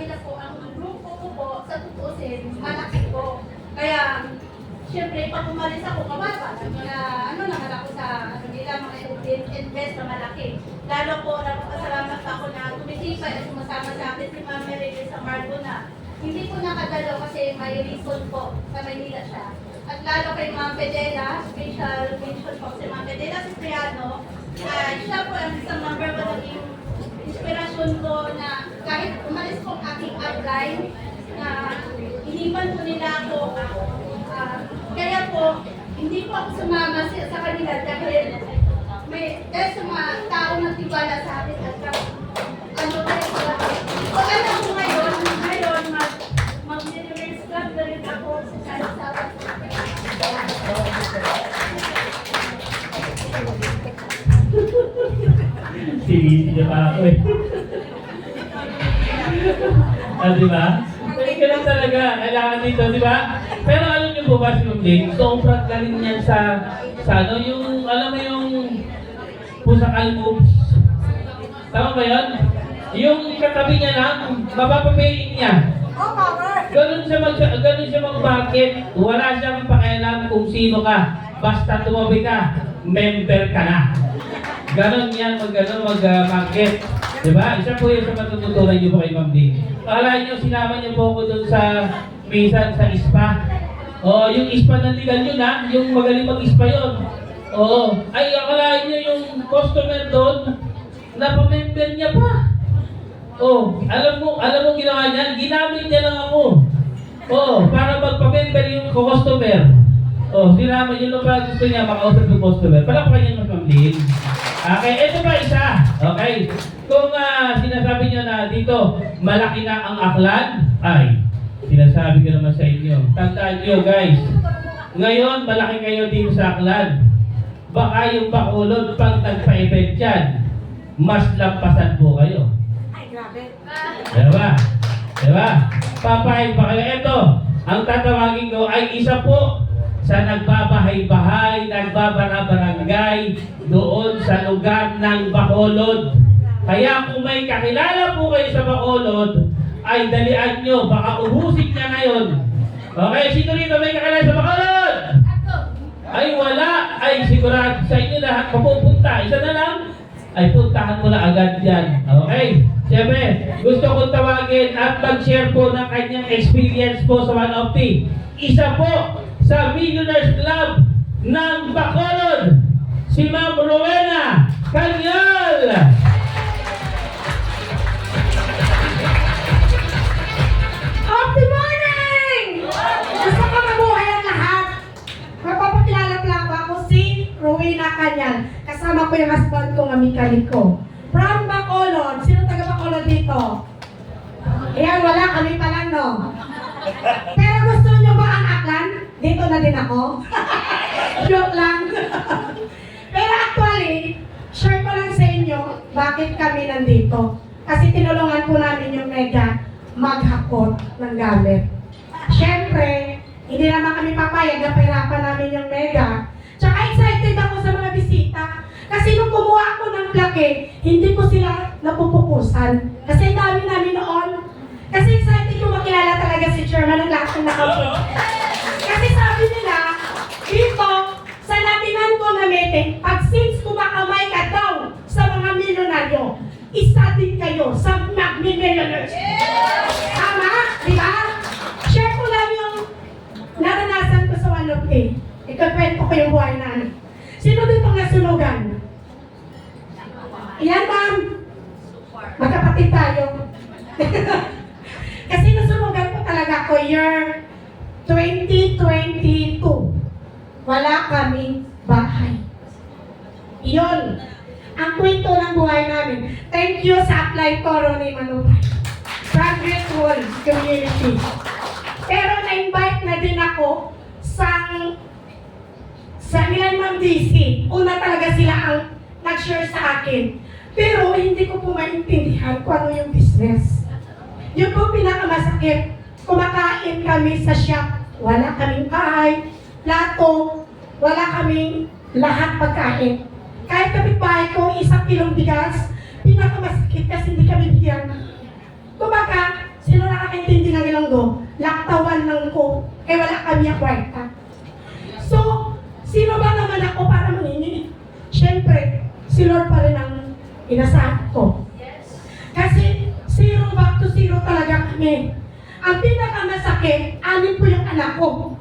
Manila po, ang grupo ko po, sa tutusin, malaki po. Kaya, siyempre, pag umalis ako, kawawa. Naman ako sa nila, mga invest na malaki. Lalo po, nagpapasalamat pa ako na tumitipay at sumasama sa akin si Ma'am Mercedes sa Margo na. Hindi po nakadalo kasi may reason po sa Manila siya. At lalo kay Ma'am Pedela, special mention po si Ma'am Pedela Cipriano. Siya po ang isang number 1 naging inspirasyon ko na kahit umalis po aking upline, na iniwan po nila ako. Kaya po, hindi po ako sumama sa kanila dahil dahil sa mga tao na tiwala sa akin at ano tayo sila. So alam ko ngayon, mag-reverse club na rin ako sa sanasawa. Sinisip niya pa ako eh. Diba? Pwede ka lang talaga, kailangan dito, diba? Pero alam niyo po ba si Mabling, sobrang galing niyan sa ano, yung, alam mo yung pusakal moves. Tama ba yun? Yung katabi niya lang, mapapamayin niya. Ganun siya mag-bucket. Wala siyang pakialam kung sino ka. Basta tumabi ka, member ka na. Ganon yan, mag-bucket. Diba? Isa po yun sa matututunan niyo po kay Ma'am Ding. Akala niyo, sinama niyo po ako dun sa minsan sa ISPA. Oo, yung ISPA ng legal yun ha, yung magaling mag-ISPA yun. Oo, ay akala niyo yung customer doon, napamember niya pa. Oh, alam mo ginawa niyan, ginamit niya lang ako. Oh, para magpa-member yung customer. Oh, sinama yun lang para gusto niya makausap yung customer. Palakpakan niya ng pamilin. Okay, ito pa isa. Okay. Kung sinasabi niyo na dito, malaki na ang aklan, ay, sinasabi ko naman sa inyo. Tandaan niyo guys, ngayon malaki kayo dito sa aklan. Baka yung Bacolod, pag nagpa-event yan, mas lampasan po kayo. Ay, grabe. Diba? Diba? Papayag pa kayo. Ito, ang tatawagin ko ay isa po sa nagbabahay-bahay, nagbabara-barangay doon sa lugar ng Bacolod. Kaya kung may kakilala po kayo sa Bacolod, ay dalian nyo, baka ubusin niya ngayon. Okay, sino rito may kakilala sa Bacolod? Ay wala, ay sigurado sa inyo lahat mapupunta. Isa na lang, ay puntahan mo na agad yan. Okay? Siyempre, gusto kong tawagin at mag-share po ng kanyang experience po sa One of the. Isa po sa Millionaires Club ng Bacolod, si Ma'am Rowena Canyal. Good morning! Gusto ko mabuhay ang lahat. Magpapakilala lang ako si Rowena Canyal. Kasama ko yung husband ko ng mekaniko. From Bacolod. Sino taga Bacolod dito? Ayan, wala. Kami pa lang, no? Pero gusto nyo ba ang aklan? Dito na din ako. Joke lang. Pero actually, share ko lang sa inyo bakit kami nandito. Kasi tinulungan po namin yung Mega maghakot ng gamit. Siyempre, hindi naman kami papayag na pahirapan namin yung Mega. Tsaka excited ako sa mga bisita. Kasi nung kumuha ako ng plaque, hindi ko sila napupukusan. Kasi dami namin noon. Kasi excited ko makilala talaga si Chairman ng lahat ng nakapit. Kasi sabi nila, dito, sa natinan ko na meeting, pag since kumakamay ka daw sa mga milyonaryo, isa din kayo sa Magmi-Millionaires. Tama? Di ba? Share ko lang yung naranasan ko sa One of A. Ikakwento ko yung buhay na. Sino dito nasunugan? Iyan, ma'am. Magkapatid tayo. Kasi nasunugan ko talaga ko year 2022. Wala kaming bahay. Iyon. Ang kwento ng buhay namin. Thank you sa Apply Toro ni Manubay. Progress Wall Community. Pero na-invite na din ako sa Milan Ma'am DC. Una talaga sila ang nag-share sa akin. Pero hindi ko po maintindihan kung ano yung business. Yun po pinakamasakit. Kumakain kami sa shop. Wala kaming bahay, plato, wala kaming lahat pagkain. Kahit kapitbahay ko, 1 kilong bigas, pinakamasakit kasi hindi kami bigyan. Kumbaga, sino manggo, laktawan lang ko, wala kami ang kwarta. So, sino ba naman ako para mangingi? Siyempre, si Lord pa rin ang inasahan ko. Kasi, back to zero talaga kami. Ang pinakamasakit, 6 po yung anak ko.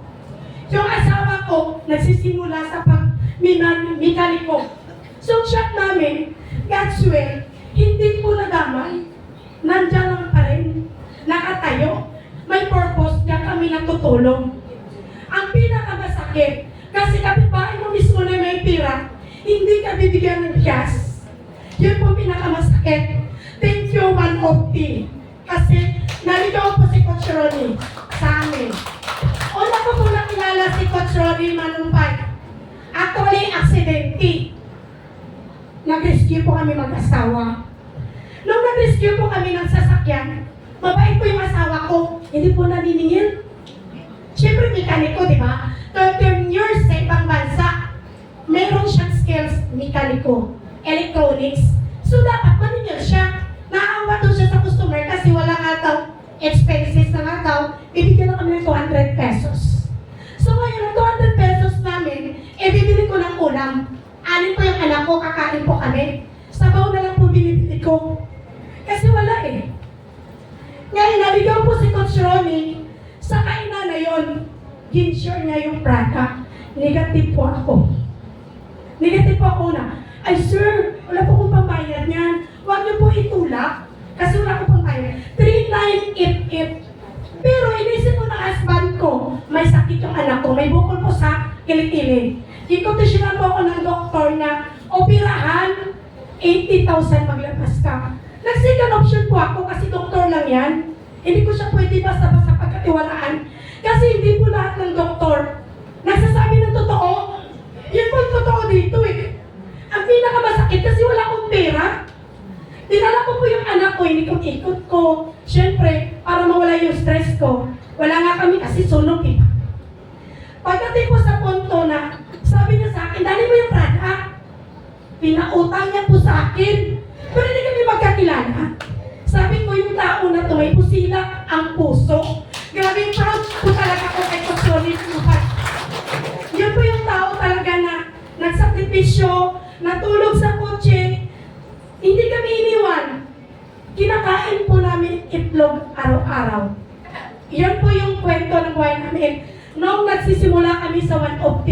Yung asawa ko, nagsisimula sa pag-mekaniko. So, shop namin, God's will, hindi po nadamay. Nandiyan lang pa rin. Nakatayo. May purpose, diyan kami natutulong. Ang pinakamasakit, kasi kapitbahay mo mismo na may pira, hindi ka bibigyan ng gas. Yun po pinakamasakit. Thank you, 1OT. Kasi naligaw po si Coach Ronnie sa amin. Una ko po nakilala si Coach Ronnie Manumpay. Actually, aksidente. Nag-rescue po kami mag-asawa. Nung nag-rescue po kami ng sasakyan, mabait po yung asawa ko, hindi po naniningil. Siyempre, mekaniko, di ba? 13 years sa ibang bansa, meron siyang skills, mekaniko, electronics. So, dapat maningil siya. Naawa daw siya sa customer kasi wala nga daw expenses na nga daw, bibigyan na kami ng 200 pesos. So, ngayon, ang 200 pesos namin, bibili ko ng ulam. 6 po yung anak ko, kakain po kami. Sabaw na lang po binibili ko. Kasi wala eh. Ngayon, naligaw po si Coach Ronnie, sa kainan na yun, ginsure niya yung product. Negative po ako. Negative po ako na, ay sir, wala po akong pambayad niyan. Huwag niyo po itulak. Kasi wala akong pambayad. 3988. Pero inisip ko ng husband ko, may sakit yung anak ko, may bukol po sa kilikili. Ikotisyonan po ako ng doktor na operahan, 80,000 maglabas ka. Nag-second option po ako kasi doktor lang yan. Hindi ko siya pwede basta-basta pagkatiwalaan. Kasi hindi po lahat ng doktor nagsasabi ng totoo. Yun po yung totoo dito eh. Ang pinakamasakit kasi wala akong pera. Dinala ko po yung anak ko, inikot-ikot ko. Siyempre, para mawala yung stress ko. Wala nga kami kasi sunog eh. Pagdating po sa punto na, sabi niya sa akin, dali mo yung product. Pinautang niya po sa akin. Pero hindi kami magkakilala. Sabi ko yung tao na to, may pusila ang puso. Grabe proud po talaga ko kay Coach Ronnie. Yun po yung tao talaga na nagsakripisyo, natulog sa kotse. Hindi kami iniwan. Kinakain po namin itlog araw-araw. Yan po yung kwento ng buhay namin. Noong nagsisimula kami sa 1OT,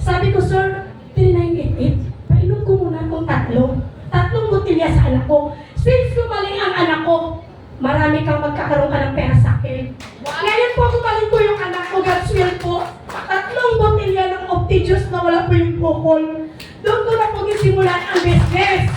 sabi ko, sir, 3988, painom ko muna kung 3 botilya sa anak ko. Since gumaling ang anak ko, marami kang magkakaroon ka ng pera sa akin. Ngayon po, gumaling ko yung anak ko, God's will po. 3 botilya ng Opti-Juice na wala po yung bukol. Doon ko na po gisimulan ang business.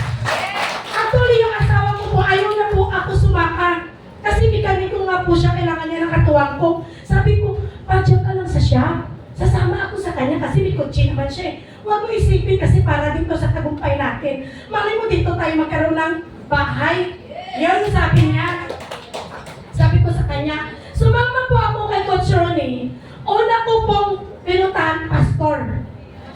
Actually, yung asawa ko po, ayaw na po ako sumakan. Kasi mekaniko nga po siya, kailangan niya ng katuwang ko. Sabi ko, padyak ka lang sa shop. Sasama ako sa kanya kasi may kotse naman siya eh. Huwag mo isipin kasi para dito sa tagumpay natin. Malay mo dito tayo magkaroon ng bahay. Yan sabi niya. Sabi ko sa kanya, sumama po ako kay Coach Ronnie. Una ko pong pinuntahan, pastor.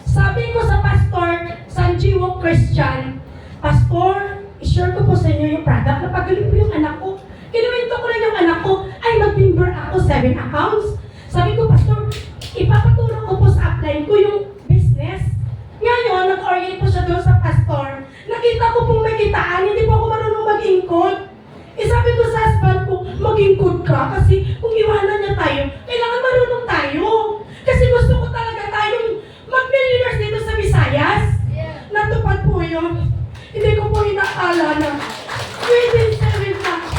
Sabi ko sa pastor, San Jiwo Christian, Pastor, i-share ko po sa inyo yung product. Napagaling po yung anak ko. Kinuwento ko lang yung anak ko, ay mag-member ako 7 accounts. Sabi ko, Pastor, ipapatulong ko po sa upline ko yung business. Ngayon, nag-orient po siya doon sa pastor. Nakita ko pong may kitaan, hindi po ako marunong mag-ingkod. Sabi ko sa husband ko, mag-ingkod ka kasi kung iwanan niya tayo, kailangan marunong tayo. Kasi gusto ko talaga tayong mag-millionaires dito sa Visayas. Natupad po yun. Hindi ko po inaakala na within 7 months,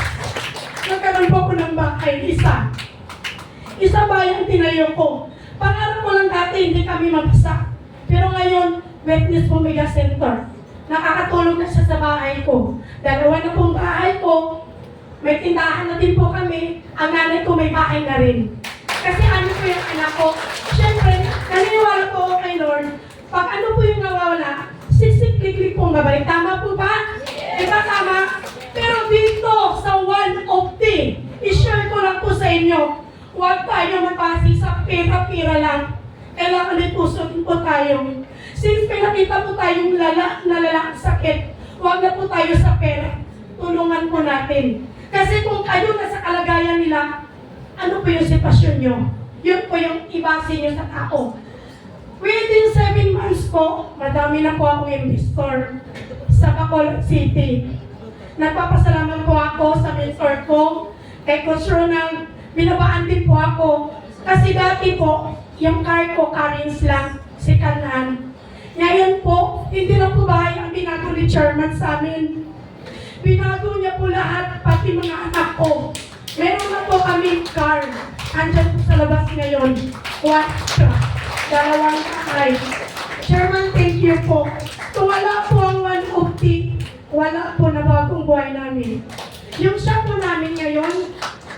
nagkaroon po ako ng bahay, isa bayang tinayo ko. Pangarap ko lang dati, hindi kami mabasa. Pero ngayon, Witness po Mega Center. Nakakatulong na siya sa bahay ko. 2 na pong bahay ko, may tindahan na din po kami. Ang nanay ko may bahay na rin. Kasi ano po yung anak ko. Siyempre, naniniwala po ako kay Lord. Pag ano po yung nawawala, sisik-liklik pong babalik. Tama po ba? Diba tama? Pero dito, sa 1OT, i-share ko lang po sa inyo. Huwag tayo mapasi sa pera-pera lang. Kailangan din puso din po tayo. Since pinakita po tayong nalala sakit, huwag na po tayo sa pera. Tulungan po natin. Kasi kung kayo nasa kalagayan nila, ano po yung sitwasyon nyo. Yun po yung ibase nyo sa tao. Within 7 months po, madami na po akong investor sa Bacolod City. Nagpapasalamat po ako sa mentor ko, kay Coach Ronald. Binabaan din po ako. Kasi dati po, yung car ko, Karins lang, si Kanan. Ngayon po, hindi lang po bahay ang binago ni Chairman sa amin. Binago niya po lahat, pati mga anak ko. Meron na po kami car. Andyan po sa labas ngayon. 4 dalawang kakay. Chairman, thank you po. Kung wala po ang 150, wala po na bagong buhay namin. Yung shop po namin ngayon,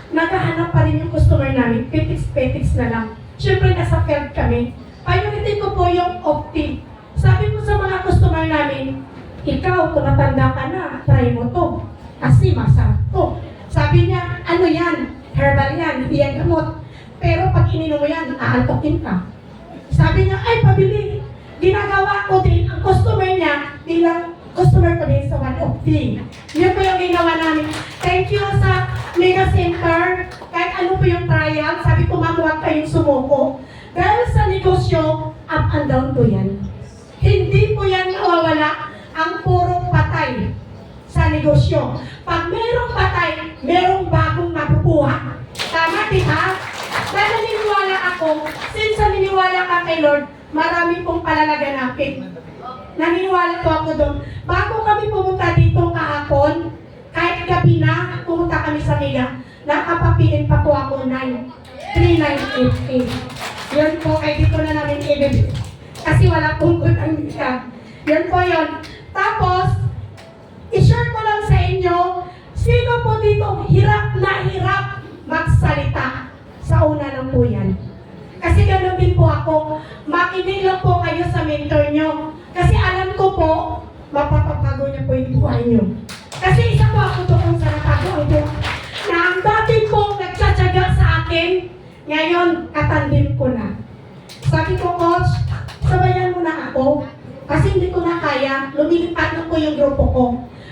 naghahanap pa rin yung customer namin. Petiks na lang. Siyempre, nasa field kami. Priority ko po yung opti. Sabi ko sa mga customer namin, ikaw, kung matanda ka na, try mo to. Kasi masarap to. Sabi niya, ano yan? Herbal yan, hindi yan gamot. Pero pag ininom mo yan, aantokin ka. Sabi niya, ay, pabili. Ginagawa ko din, ang customer niya, bilang customer ko din sa One of Thing. Yun po yung ginawa namin. Thank you sa Mega Center. Kahit ano po yung trial, sabi ko, ma'am, huwag kayong sumuko. Dahil sa negosyo, up and down po yan. Hindi po yan nawawala ang puro patay sa negosyo. Pag merong patay, merong bagong mapupuha. Tama, di ba? Dahil naniniwala ako, since naniniwala ka kay Lord, marami pong palalaganapin. Naniniwala po ako doon. Bago kami pumunta dito kahapon, kahit gabi na, pumunta kami sa Mega, nakapapiin pa po ako 93988. Yun po, ay dito na namin ibig. Kasi wala pong good ang Mega. Yun po yun. Tapos, i-share ko lang sa inyo, sino po dito hirap na hirap magsalita? Sa una lang po yan. Kasi gano'n din po ako, makinig lang po kayo sa mentor nyo. Kasi alam ko po, mapapapago niya po yung buhay nyo. Kasi isa po ako doon sa natago ang buhay. Na ang dati po nagtsatsaga sa akin, ngayon katandim ko na. Sabi ko, Coach, sabayan mo na ako. Kasi hindi ko na kaya, lumilipat na po yung grupo ko.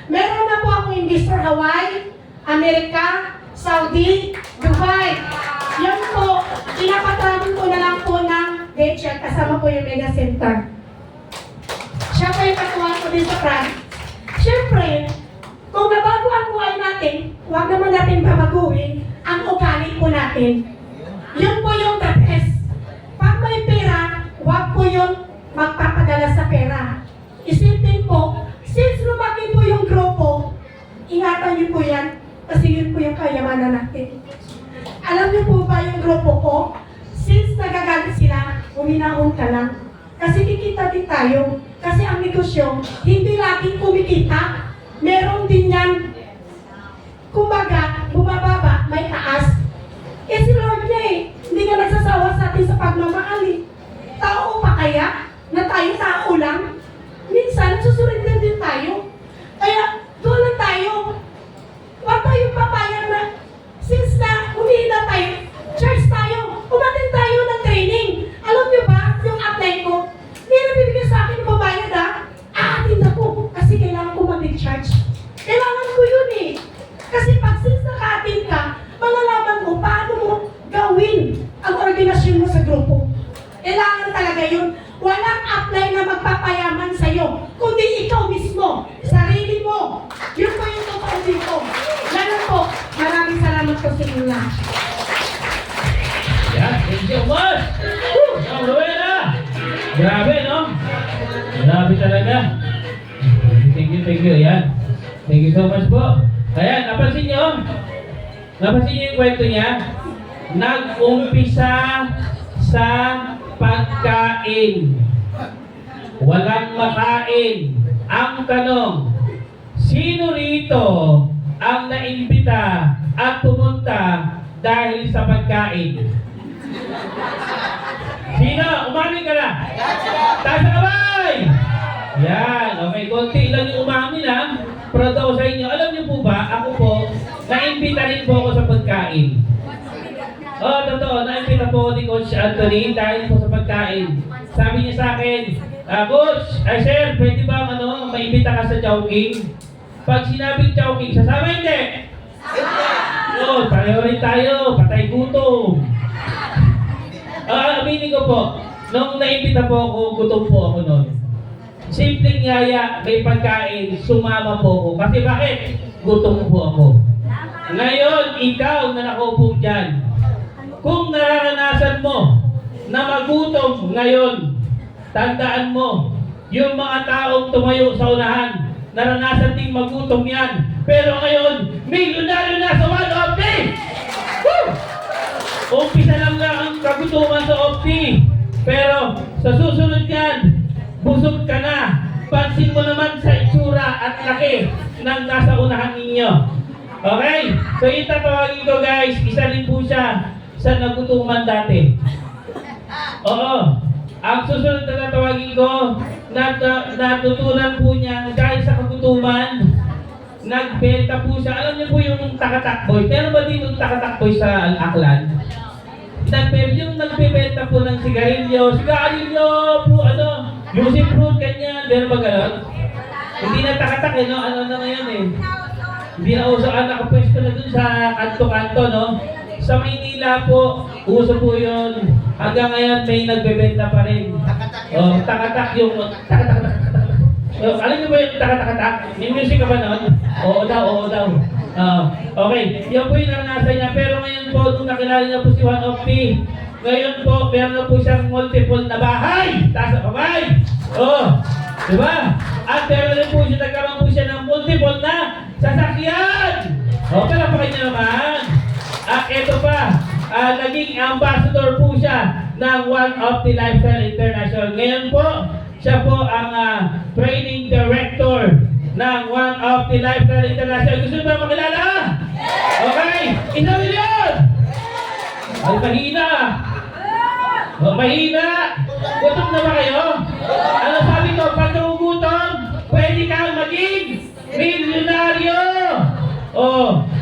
Meron na po akong investor Hawaii, Amerika, Saudi, Dubai. Yan po, pinapatramin ko na lang po ng Daycare kasama po yung Mega Center. Siya po yung katuwa ko din sa France. Siyempre, kung nabago ang buhay natin, huwag naman natin babaguhin ang ugali po natin. Yun po yung the best. Pag may pera, huwag po yung magpapadala sa pera. Isipin po, since lumaki po yung grupo, ingatan niyo po yan, kasi yun po yung kayamanan natin. Alam niyo po ba yung grupo ko? Since nagagalit sila, huminahon ka lang. Kasi kikita din tayo. Kasi ang negosyo, hindi laging kumikita. Meron din yan. Kumbaga, bumababa, may taas. Eh si Lord niya eh, hindi ka nagsasawa sa atin sa pagmamahal eh. Tao pa kaya? Na tayo tao lang? Minsan, nagsusurrender din tayo. Kaya, doon lang tayo. Huwag tayong papayag na since na humihina tayo, church tayo, umatin tayo ng training. Alam niyo ba, yung apply ko, hindi na bibigyan sa akin babayad ha? Aatin ako kasi kailangan ko mag-charge. Kailangan ko yun eh. Kasi pag since naka-attend ka, malalaman mo paano mo gawin ang ordinasyon mo sa grupo. Kailangan talaga yun. Walang apply na magpapayaman sa'yo, kundi ikaw mismo, sarili mo. Yun po yung totoo dito. Ganun po. Maraming salamat po sa inyo lahat. Yan, thank you much! Ang Rowena! Grabe, no? Grabe talaga. Thank you, yan. Thank you so much po. Ayan, napansin nyo? Napansin nyo yung kwento niya? Nag-umpisa sa pagkain. Walang makain. Ang tanong, sino rito ang naimbita at pumunta dahil sa pagkain? Sino? Umamin ka na! Taas na kamay! Yan, okay. Konti lang yung umamin ha. Proud ako sa inyo. Alam niyo po ba, ako po, naimbita rin po ako sa pagkain. Oo, totoo. Naimbita po ni Coach Anthony dahil po sa pagkain. Sabi niya sa akin, Coach, sir, pwede ba maimbita ka sa Chowking? Pag sinabing Chowking, sasama hindi? Oo, tayo pareho rin tayo, patay gutom. Aminin ko po, nung naimbita po ako, gutom po ako noon. Simpleng yaya, may pagkain, sumama po ako. Kasi bakit? Gutom po ako. Ngayon, ikaw na nakaupo dyan, kung nararanasan mo na magutom ngayon, tandaan mo, yung mga taong tumayo sa unahan, naranasan ding magutom yan. Pero ngayon, milyonaryo na sa one opti! Woo! Umpisa lang ang kagutuman sa opti. Pero sa susunod yan, busog ka na. Pansin mo naman sa itsura at laki ng nasa unahan ninyo. Okay? So yung tatawagin ko guys, isa rin po siya sa nagutuman dati. Oo. Ang susunod na tatawagin ko, natutunan po niya dahil sa kagutuman, nagbenta po siya. Alam niyo po yung takatakboy. Pero ba din yung takatakboy sa Aklan? Yung nagbebenta po ng sigarilyo po, Yusuf Fruit, ganyan. Meron ba gano'n? Hindi na takatak no? Ano na ngayon eh. Hindi na uso, nakapwesto na dun sa kanto-kanto, no? Sa Maynila po, uso po yun. Hanggang ngayon may nagbebenta pa rin. Takatak yung, takatak. Alam niyo ba yung takatak? May music ka ba noon? Oo daw. Okay, yan po yung naranasan niya. Pero ngayon po, nung nakilala niya po si One of P, ngayon po, meron na po siyang multiple na bahay. Taas na kamay. Diba? At meron rin po siya, nagkaroon po siya ng multiple na sasakyan. Pero pa kanya naman. Ito pa, naging ambassador po siya ng One of the Lifestyle International. Ngayon po, siya po ang training director ng One of the Lifestyle International. Gusto niyo ba makilala? Okay, 1 milyon! Ay, mahina! Mahina! Gutom na ba kayo? Ano sabi ko, pag nagugutom, pwede kang maging milyonaryo!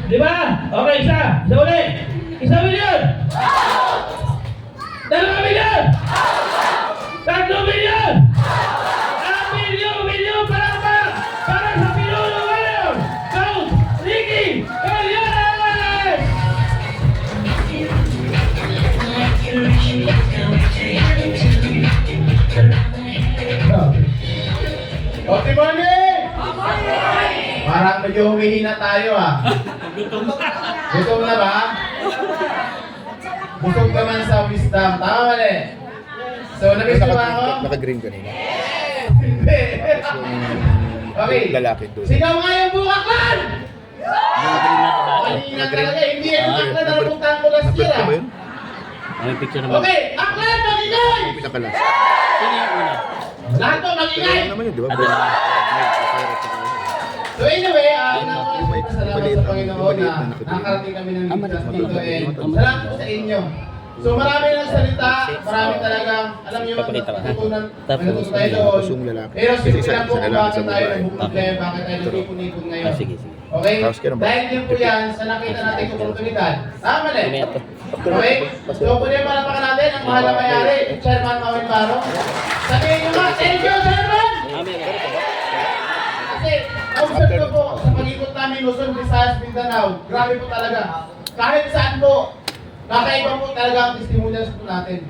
Di ba? Okay, isa ulit. 1 milyon! 2 milyon! 3 milyon! Milyon para sa Pinuno ngayon! Coach Ricky Callejas! Good morning! Parang medyo humihina tayo Gutom na ba? Busog ka man sa wisdom. Tama mali. So, nabis ba ako? Naka-green kanina. Hindi. Okay. Lalaki doon. Sigaw nga yung bukaklan! Kanina talaga. Hindi yan ang aklan na napuntahan ko last year Napit ka ba yun? May picture naman. Okay, aklan! Magingay! Yung pinakalas. Sino yung una? Lahat to magingay! Ano naman yun, di ba? So anyway, Yung salamat maliit sa na- Panginoon yung maliit na na nakatulog. nakakarating kami ng ligtas Ama, dito and ama. salamat po sa inyo. So marami nagsalita, marami talagang, alam niyo, Papakita ka. natutunan Tapos, tayo doon. Tapos yung lalaki. Pero Kasi simple isa- lang po isa kung lalaki bakit sa tayo babae. nagpupunta, bakit tayo nagpupun-ipon ngayon. Sige. Okay? Tapos kaya naman. Dahil din po yan sa nakita natin oportunidad. Tama mali. Ito. Okay? So kunin yung palapakan natin, ang mahal na mayari, Chairman Mawin Baro. Sabihin nyo nga, thank you, Chairman! Kasi, observe ko po sa pag-ikot namin Luzon, Visayas, Mindanao, grabe po talaga. Kahit saan po, kakaiba po talaga ang testimonials po natin.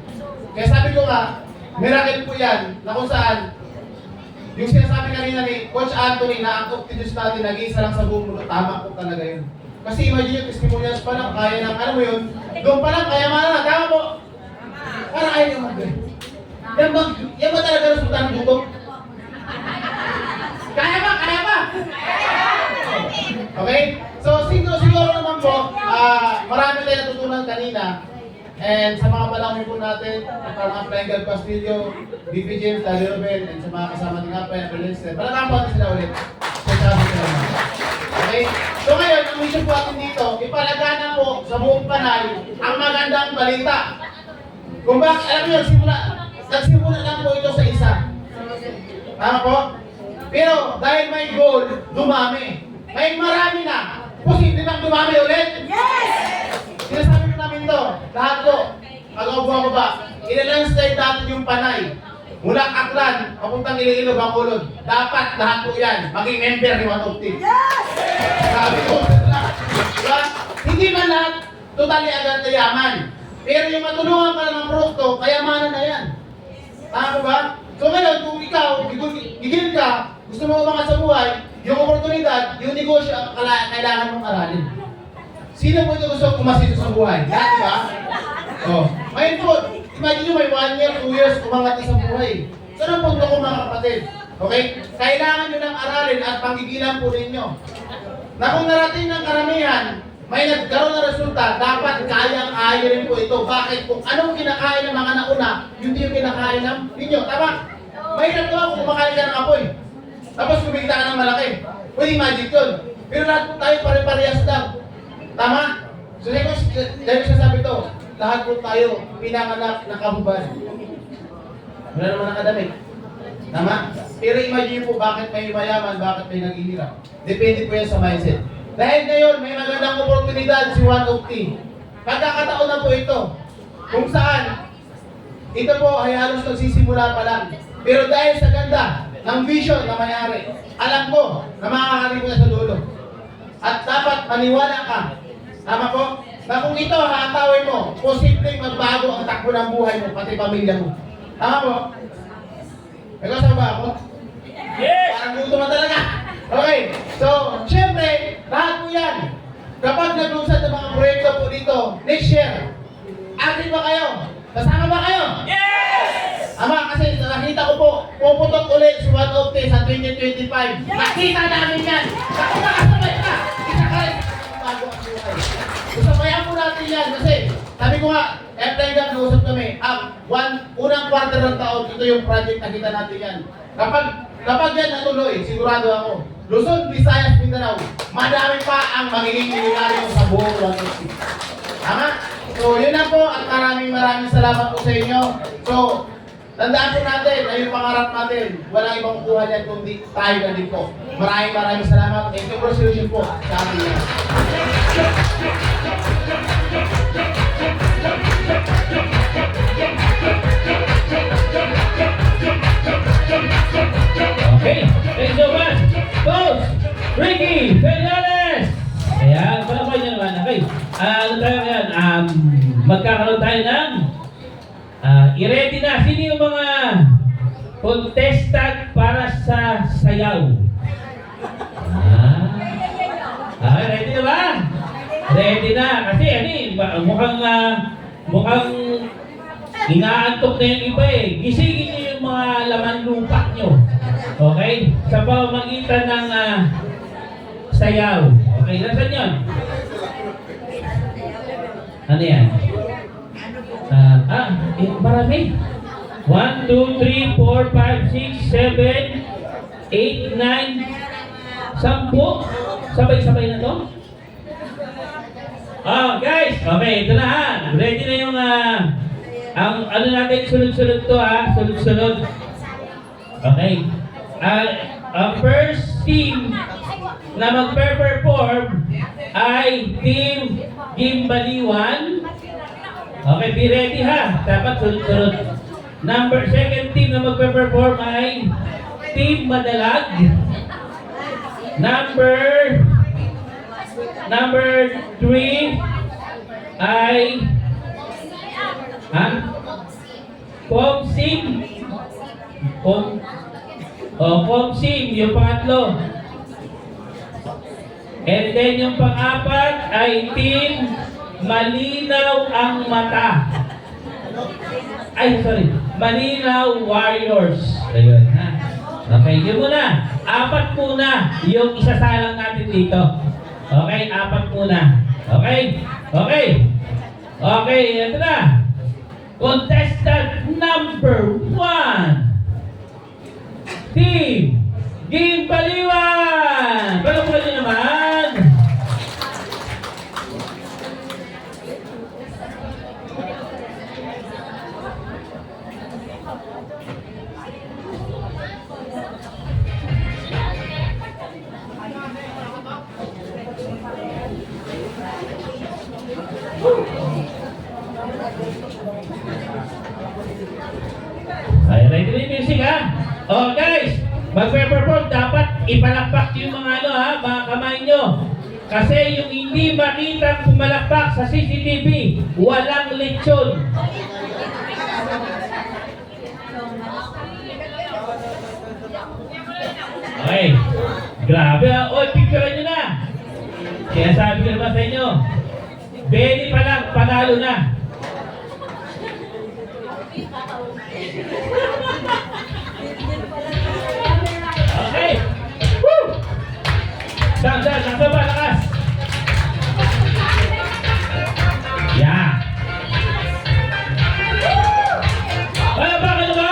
Kaya sabi ko nga, miracle po yan, na kung saan, yung sinasabi kanina ni Coach Anthony na ang Diyos natin nag-iisa lang sa buong mundo, tama po talaga yun. Kasi imagine yung testimonials pa lang, kaya ng ano mo yun, doon pa lang, kaya na, tama po. Parang ayaw yung mag-gawin. Yan ba talaga resulta ng gutom? Kaya ba? Okay? So siguro naman po, marami tayo natutunan kanina. And sa mga malaki po natin, parang Apply God Castillo, BP James, Daddy Ruben, and sa mga kasama ni Apply, Apply, palakang po natin sila ulit. Okay? So ngayon, ang mission po natin dito, ipalagana po sa buong Panay ang magandang balita. Kung bakit, alam niyo, nagsimula lang po ito sa isa. Tama po? Pero dahil may goal, dumami. May marami na. Posible bang dumami ulit? Yes! Sinasabi ko namin to, lahat po, pag-ubuha ko ba, ilalangslide natin yung Panay. Mula Aklan, papuntang Iloilo, Bacolod. Dapat lahat po yan, maging member ni One of Team. Yes! Sabi ko, diba? Hindi Hindi man lahat totally agad na yaman. Pero yung matulungan ka ng produkto, kayamanan na yan. Tama ba? So ngayon, kung ikaw, gigil ka, gusto mo umangat sa buhay, yung oportunidad, yung negosyo, kailangan mong aralin. Sino po ito gusto kumasito sa buhay? Lahat ba? Oh. Ngayon po, imagine nyo may 1 year, 2 years, umangat na sa buhay. So ano punto ko mga kapatid? Okay? Kailangan nyo ng aralin at panggigilan po ninyo. Na kung narating ng karamihan, may nagkaroon na resulta, dapat kayang-kaya rin po ito. Bakit? Kung anong kinakain ng mga nauna, yun din yung kinakain ng ninyo. Tama? May nagkaroon kung kumakain ka ng apoy. Tapos kumikita ka ng malaki. Pwede magic yun. Pero lahat po tayo pare-parehas lang. Tama? So dahil sasabi ito, lahat po tayo pinanganak ng kahuban. Wala naman nakadamit. Tama? Pero imagine po bakit may mayaman, bakit may naghihirap. Depende po yan sa mindset. Dahil ngayon, may magandang oportunidad si One of T. Pagkakataon na po ito. Kung saan, ito po ay halos nagsisimula pa lang. Pero dahil sa ganda ng vision na mayari, alam ko na makakarinig na sa dulo. At dapat maniwala ka. Tama po? Na kung ito hahatawin mo, posibleng magbago ang takbo ng buhay mo, pati pamilya mo. Tama po? Nagkasama ba ako? Yes! Parang gusto mo talaga. Okay, so, syempre, lahat po yan. Kapag naglusad ng mga proyekto po dito, next year, active ba kayo? Kasama ba kayo? Yes! Ama, kasi nakita ko po, puputok ulit si One of T sa 2025. Nakita namin yan. Ako nakasabay ka. Isa ka rin. Bago ang buhay. Usabayan po natin yan kasi, sabi ko nga, every time nausap kami, unang quarter ng taon, ito yung project na kita natin yan. Kapag yan natuloy, sigurado ako, Luzon, Visayas, Mindanao, madami pa ang magiging militaryo sa buong Luzon. Tama? So, yun na po at maraming salamat po sa inyo. So, tandaan po natin na yung pangarap natin, walang ibang kuha niyan kundi tayo na din po. Maraming salamat. And congratulations po sa ating yan. Okay, thank you so much. Coach Ricky Fernandez. Ayan, palakuan niyo naman. Okay, ano tayo ngayon? Magkakaroon tayo ng i-ready na. Sino yung mga contestant para sa sayaw? Ready na ba? Ready na. Kasi mukhang inaantok na yung iba eh. Gisingin niyo yung mga laman lupa nyo. Okay? Sa pamamagitan ng sayaw. Okay, nasan yun? Ano yan? Marami. 1, 2, 3, 4, 5, 6, 7, 8, 9, 10. Sabay-sabay na to? Guys, okay, ito na ha. Ready na yung ang ano natin, sunod-sunod to ha. Sunod-sunod. Okay. Ang first team na magpe-perform ay Team Gimbaliwan. Okay, be ready ha. Dapat sunod-sunod. Second team na magpe-perform ay Team Madalag. Number 3 ay Pomsim. Pomsim, yung pangatlo. And then yung pang-apat ay Team Malinaw ang Mata. Malinaw Warriors. Ayun, ha. Okay, yun muna. 4 muna yung isasalang natin dito. Okay, 4 muna. Okay? Okay. Okay, ito na. Contestant number 1. Team Gimbaliwan. Palakulan nyo naman. Ay, ready na yung music ha? Oh guys, magpe-perform dapat ipalakpak yung mga mga kamay nyo. Kasi yung hindi makitang pumalakpak sa CCTV, walang lechon. Okay. Grabe ah. Oy, picturean nyo na. Kaya sabi ko naman sa inyo, Benny pa lang, panalo na. Okay. Woo! Saan, nasa ba? Lakas. Yeah. Ay, baka naman!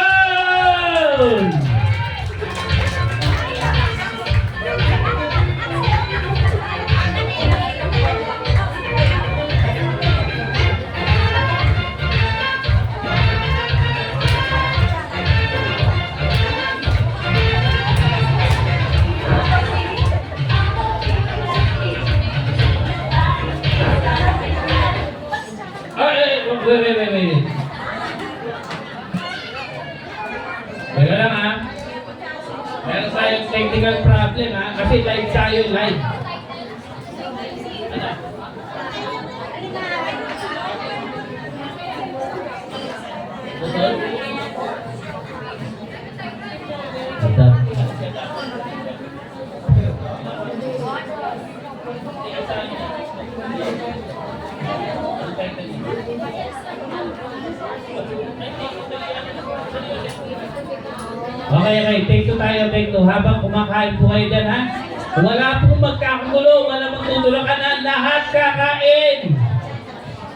Wait. Teka lang ha. Meron tayong technical problem ha. Kasi live tayo, live. Ano? Betul? Betul. Okay, take two tayo, take two. Habang kumakain po kayo dyan, ha? Wala pong magkakagulo, wala magtutulakan, lahat kakain.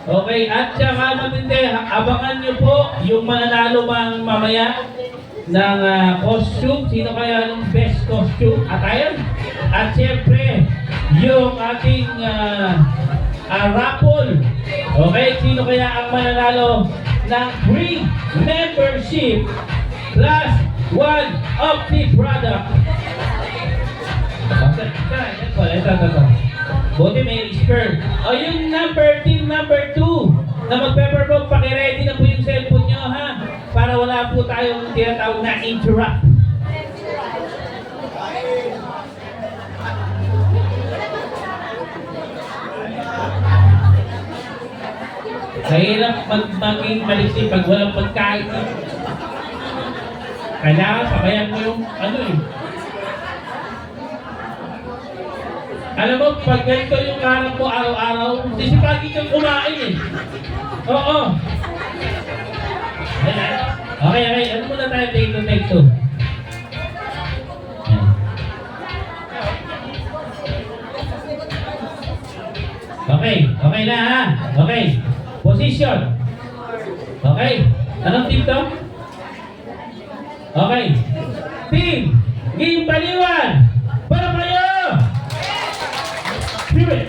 Okay, at saka matindi, abangan nyo po yung mananalo mamaya ng costume. Sino kaya ng best costume? Attire? At siyempre, yung ating raffle. Okay, sino kaya ang mananalo ng free membership plus one of the product. Ito. Buti may spare. O yung team number 2 na magpe-perform, paki-ready na po yung cellphone nyo ha. Para wala po tayong tinatawag na interrupt. Mahirap maging maliksi pag walang pagkain. Kailangan sabayan mo yung Alam mo, pag ganito yung harap mo araw-araw, sisipagin kang kumain eh. Oo. Okay. Ano muna tayo? Take two. Okay na ha. Okay. Position. Okay. Anong team to? Okay. Team, game paliwan. Para kayo. Spirit.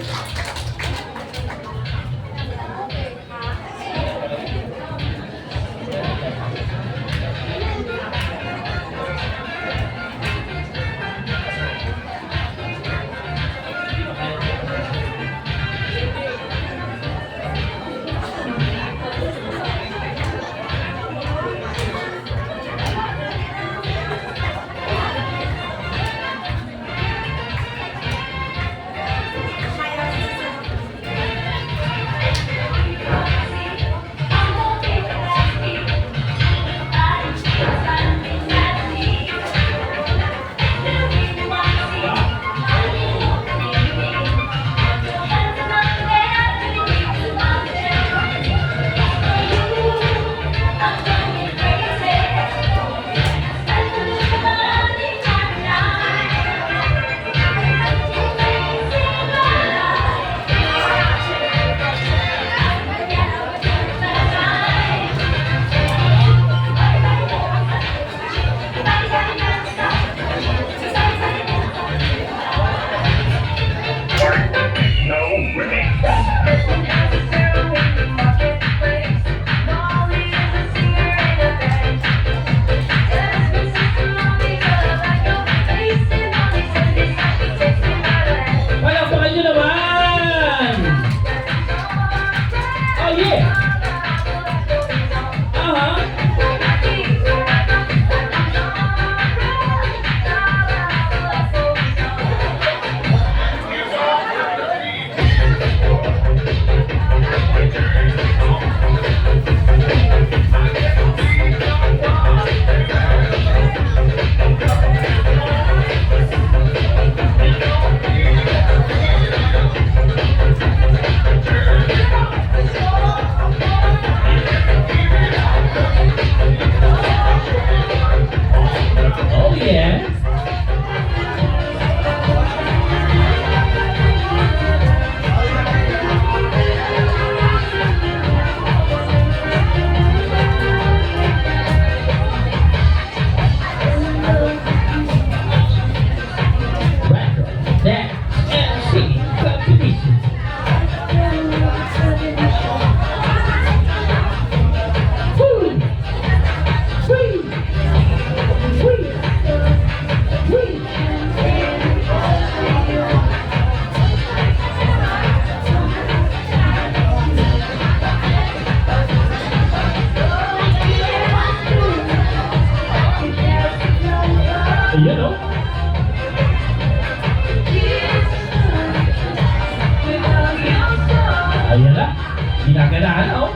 Ayan na. Ginaganaan na, oh.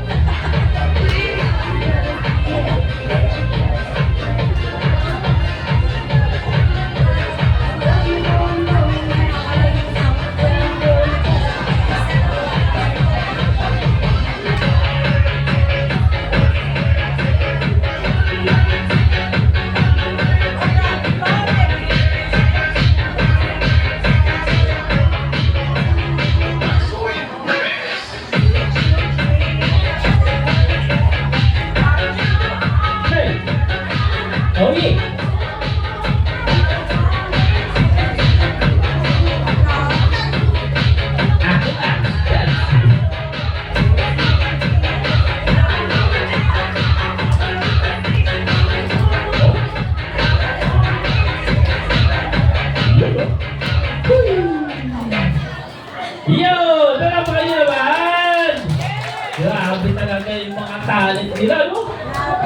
Hey! Oh, yeah! Yo! Tara pa kayo naman! Grabe talaga yung mga talent nila, no?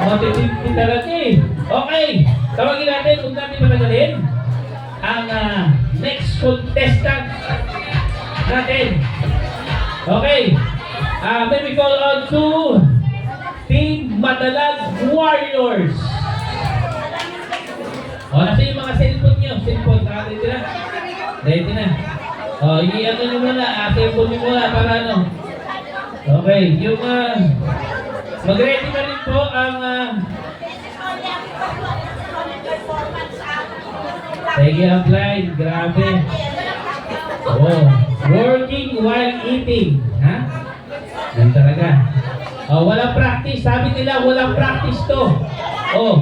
Matitindi talaga eh. Okay, tawagin natin, huwag natin matagalin ang next contestant natin. Okay, may we call on to Team Madalag Warriors. O, nasa yung mga cellphone nyo? Cellphone, naka-ready na? Ready na. O, i-ano nyo muna, cellphone nyo muna para ano. Okay, yung mag-ready na rin po ang sige, ang blind, grabe. Oh, working while eating. Ha? Yan talaga. Oh, walang practice. Sabi nila, walang practice to. Oh,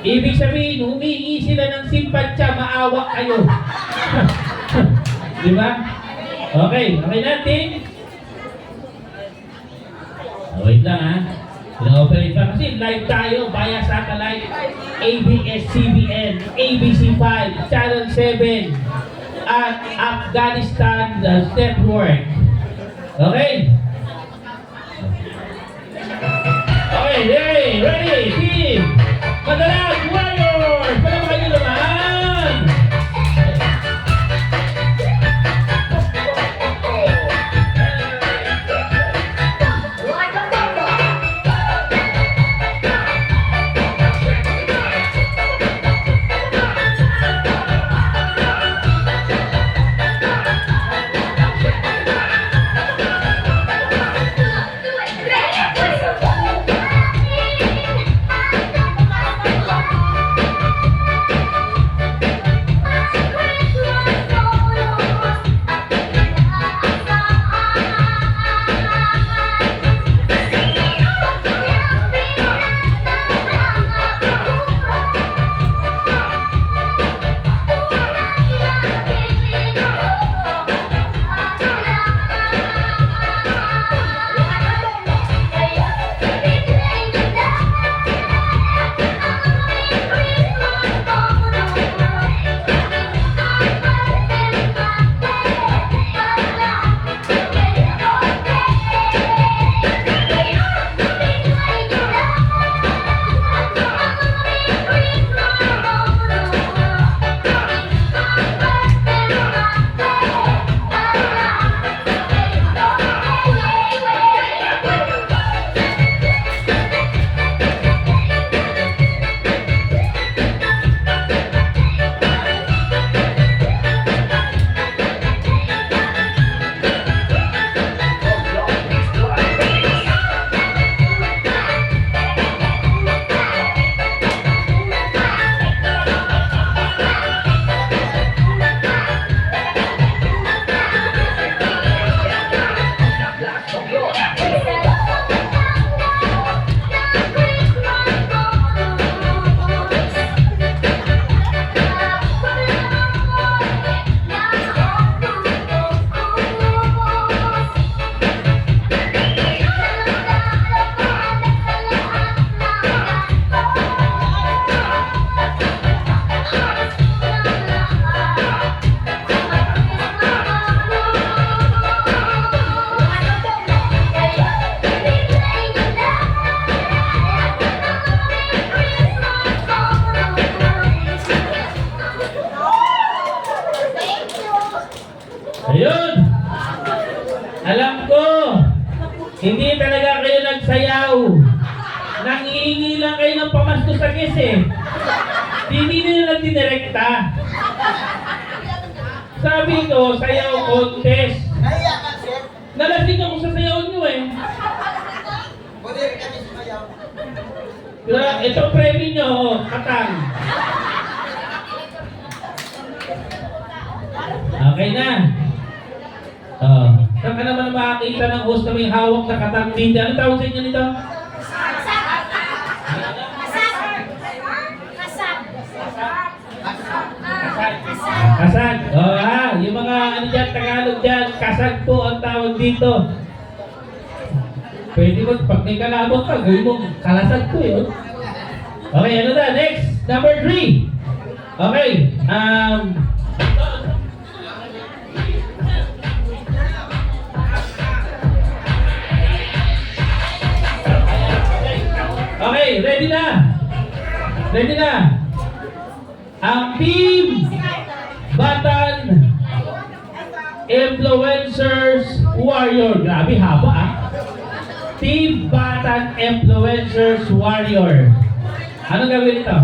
ibig sabihin, humingi sila ng simpatsya, maawa kayo. Di ba? Okay, okay natin. Wait lang ha. Pina-operate pa kasi live tayo via satellite, ABS-CBN, ABC5, Channel 7, at Afghanistan Network. Okay? Okay, ready, team! Madalag Warriors! Para kayo naman! Ayun! Alam ko, Hindi talaga kayo nagsayaw. Nangihingi lang kayo ng pamasko sa guest eh. Hindi nyo lang dinirekta. Sabi ko, sayaw contest. Nahiya ka, sir. Nalasing ako sa sayaw nyo eh. Pwede rin kami sumayaw. Pero ito premyo nyo, katang. Okay na. Oh. Saan ka naman makakita ng host na may hawak na katang dito? Ano tawag sa inyo nito? Kasag. Oh, yung mga ano dyan, Tagalog dyan, kasag po ang tawag dito. Pwede mo, pag may kalabot ka, gawin mo, kalasag po yun. Okay, ano na? Next, number 3. Okay, okay, ready na? Ready na? Ang team Batan Influencers Warrior. Grabe, haba ah. Team Batan Influencers Warrior. Anong gagawin ito?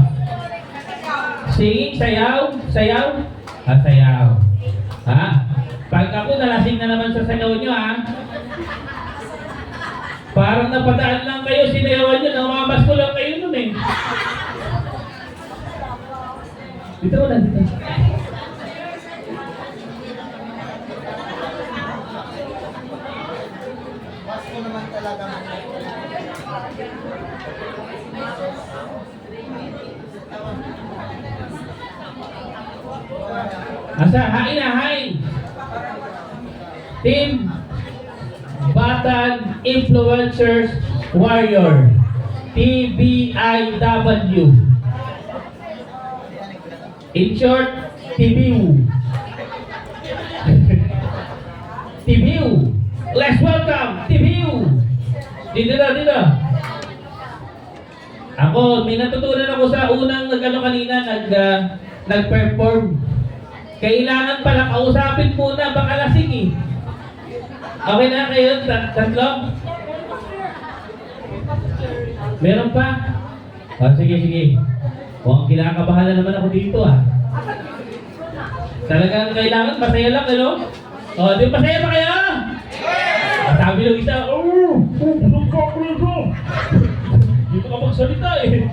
Singing? Sayaw? Sayaw? Sayaw. Ha? Pag ako nalasing na naman sa sayaw nyo ha. Parang napadaan lang kayo, sinayawan nyo, namamas ko lang kayo nun eh. Dito mo lang, dito. Mas ko naman talaga. Asa, hain na, hain. Team Batan Influencers Warrior. TBIW. In short, TBU. TBU. Let's welcome TBU. Dito na, dito. Ako, may natutunan ako sa unang nag-ano kanina, nag-perform. Kailangan pala kausapin muna, baka lasing eh. Okay na kayo, tatlo? Meron pa? Oh, sige, sige. Oh, kinakabahan na naman ako dito ah. Talagang kailangan, masaya lang, ano? Oh, di masaya pa kayo? Sabi ng isa, busog ka ako nito. Hindi ko kapagsalita eh.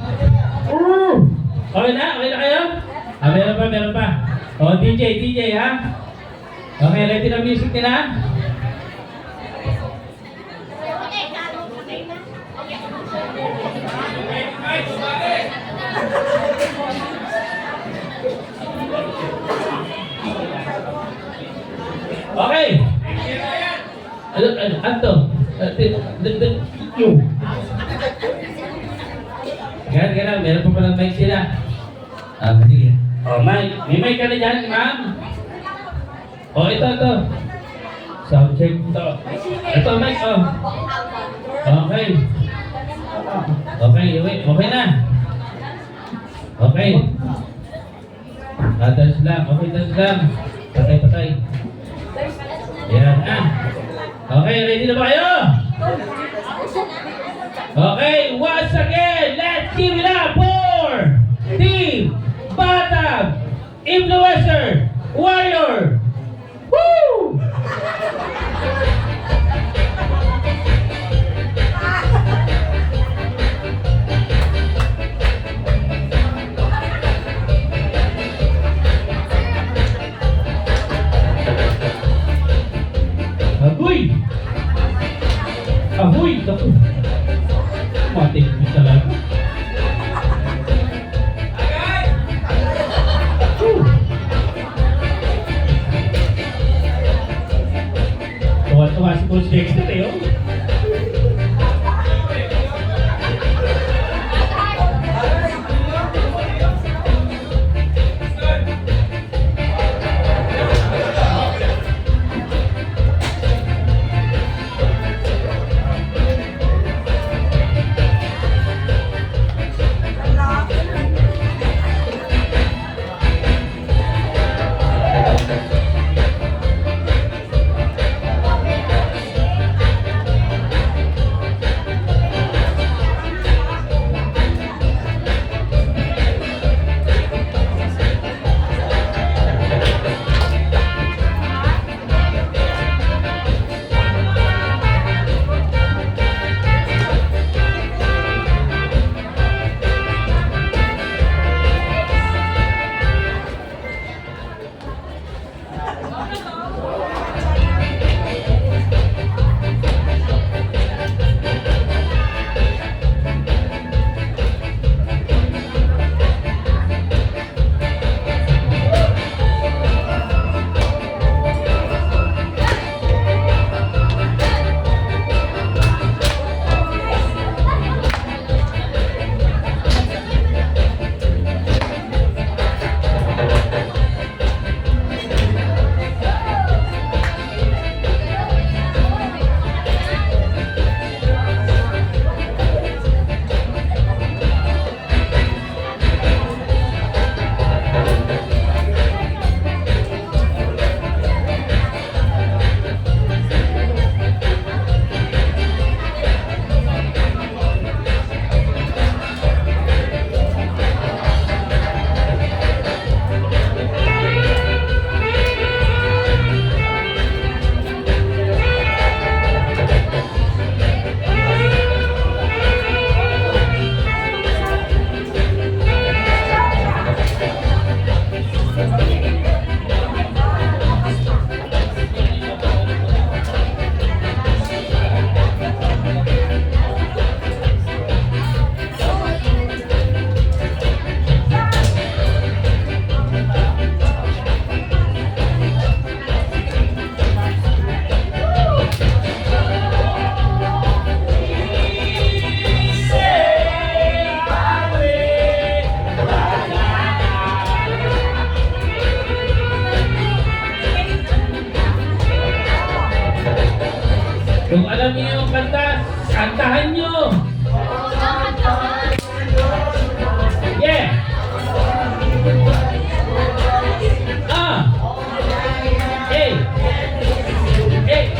Okay na kayo? Meron pa. Oh, DJ ha? Okay, ready na music nila? Okay. Ano? Ganun. Meron pa palang mic sila. Sige. Oh, mic. May mic ka na dyan, ma'am? Oh, ito. Sound check ito. Ito, mic, oh. Okay. Okay na. Okay. Tas lang. Patay. Yan, Okay, ready na ba kayo? Okay, once again, let's give it up for Team Batan Influencer Warrior. Woo! Ahoy! Naku! Matik mo talaga. Tuwa si Coach Dexter eh, oh. Kung alam niyo yung kanta, kantahan niyo. Yeah! Hey! Hey!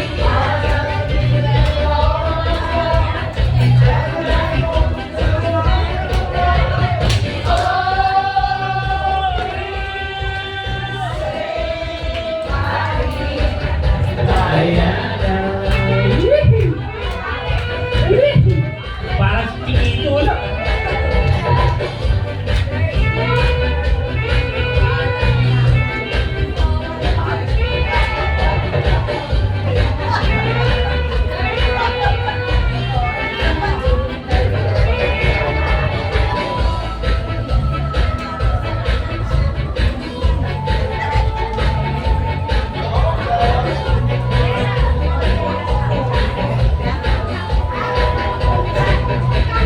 Parang si Chiquito lang.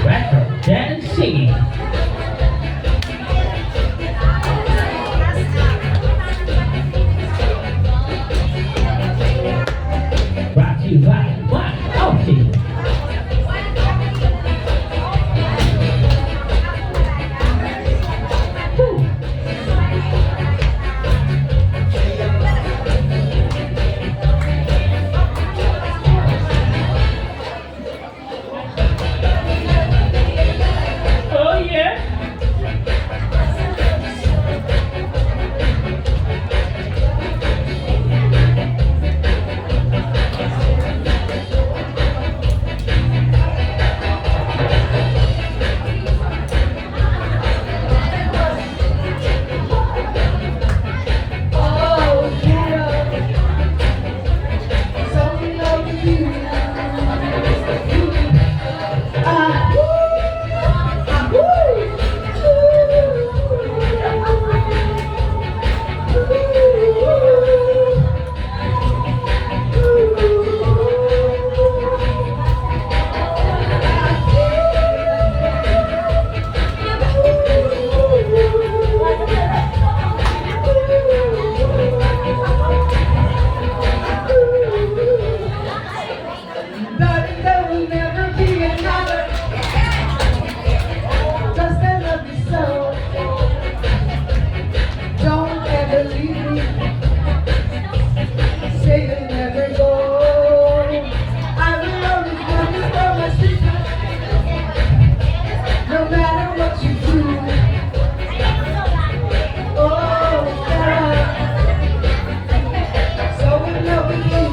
Retro dancing. Brought to you by One Outfit. Oh yeah. Oh, ghetto. So in love with you. Darling, there will never be another. Just I love you so. Don't ever leave me. Say you'll never go. I will always love you for my sister. No matter what you do. Oh, God. So in love with you.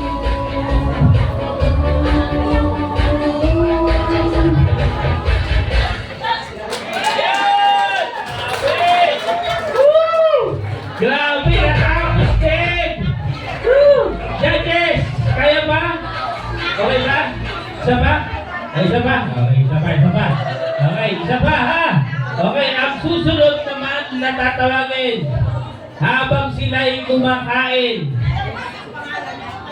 Grabe, natapos din! Woo! Judges, kaya ba? Okay ba? Isa ba? Ay, isa ba? Okay, isa pa, isa pa. Okay, isa pa ha? Okay, ang susunod naman na tatawagin habang sila'y kumakain.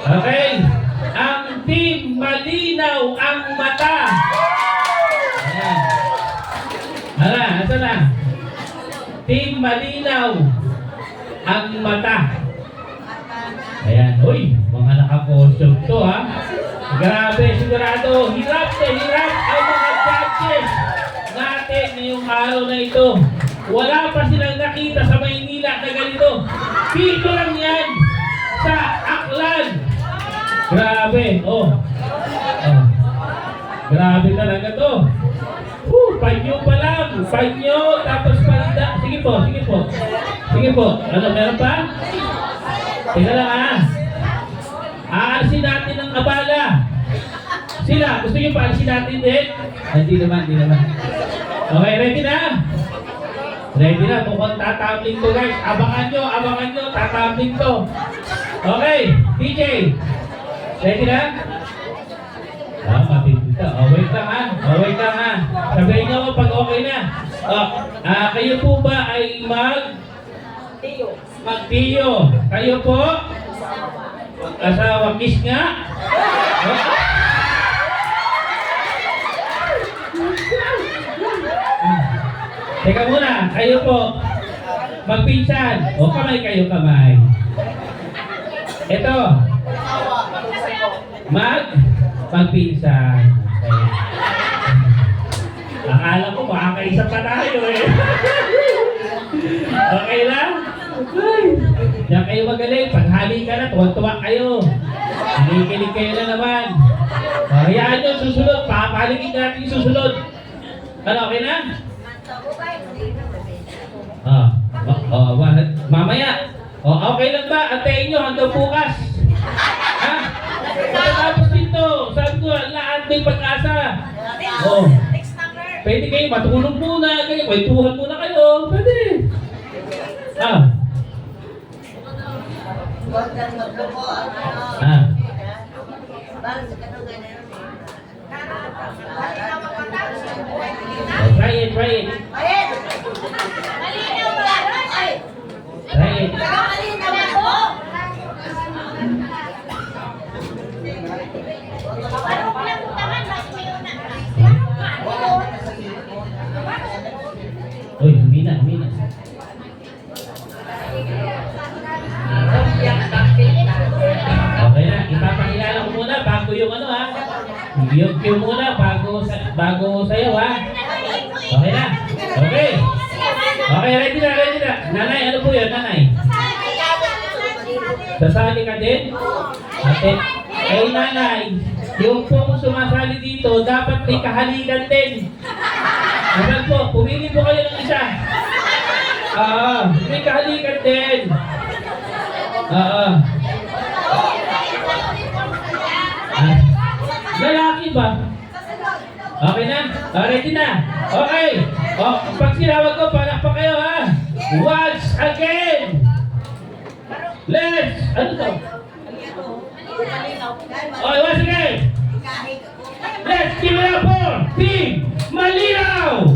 Okay, ang team Malinaw ang Mata. Ayan. Hala, asa na? Team Malinaw ang Mata. Ayan, uy, mga nakakosyog to ha. Grabe, sigurado, hirap ang mga judges natin ngayong araw na ito. Wala pa silang nakita sa Maynila na ganito. Dito lang yan sa Aklan. Grabe, oh. Grabe talaga to. Panyo pa lang. Panyo, tapos palda. Sige po, sige po. Sige po. Ano, meron pa? Teka lang ha. Aalisin natin ang abala. Sila, gusto nyo pa alisin natin din? Hindi naman, hindi naman. Okay, ready na? Ready na, mukhang tatambling to guys. Abangan nyo, tatambling to. Okay, DJ. Ready na? Matindi ka. Wait lang ha. Wait lang ha. Sabihin nyo ako pag okay na. Kayo po ba ay Magtiyo. Kayo po? Asawa. Kiss nga? Teka muna. Kayo po. Magpinsan. O kamay kayo, kamay. Ito. magpinsan. Okay. Akala ko makakaisa pa tayo eh. Okay lang? Okay. Diyan kayo magaling. Paghali ka na, tuwa-tuwa kayo. Kinikilig kayo na naman. Hayaan nyo, susunod. Papaligid natin yung susunod. Ano, okay na? Mamaya. Okay lang ba? Antayin nyo hanggang bukas. Ha? Tapos dito, sabi ko, lahat may pag-asa. Pwede kayo matulog muna, kayo kwentuhan muna kayo. Pwede. Try it. Try it. Uy, humina. Okay na, ipapakilala ko muna bago yung ano ha. Yung cue muna bago sayo ha. Okay na? Okay. Okay, ready na. Nanay, ano po yun, nanay? Sasali ka din? Ate, nanay, yung pong sumasali dito, dapat may kahalikan din. Asan po, pumili po kayo ng isa. May kahalikan din. Lalaki ba? Okay na? Ready na? Okay. Pag sinawag ko, palakpak kayo ha. Once again. Ano to? Okay, once again. Let's give it up for Team Malinaw!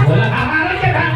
Wala kakaroon ka ha?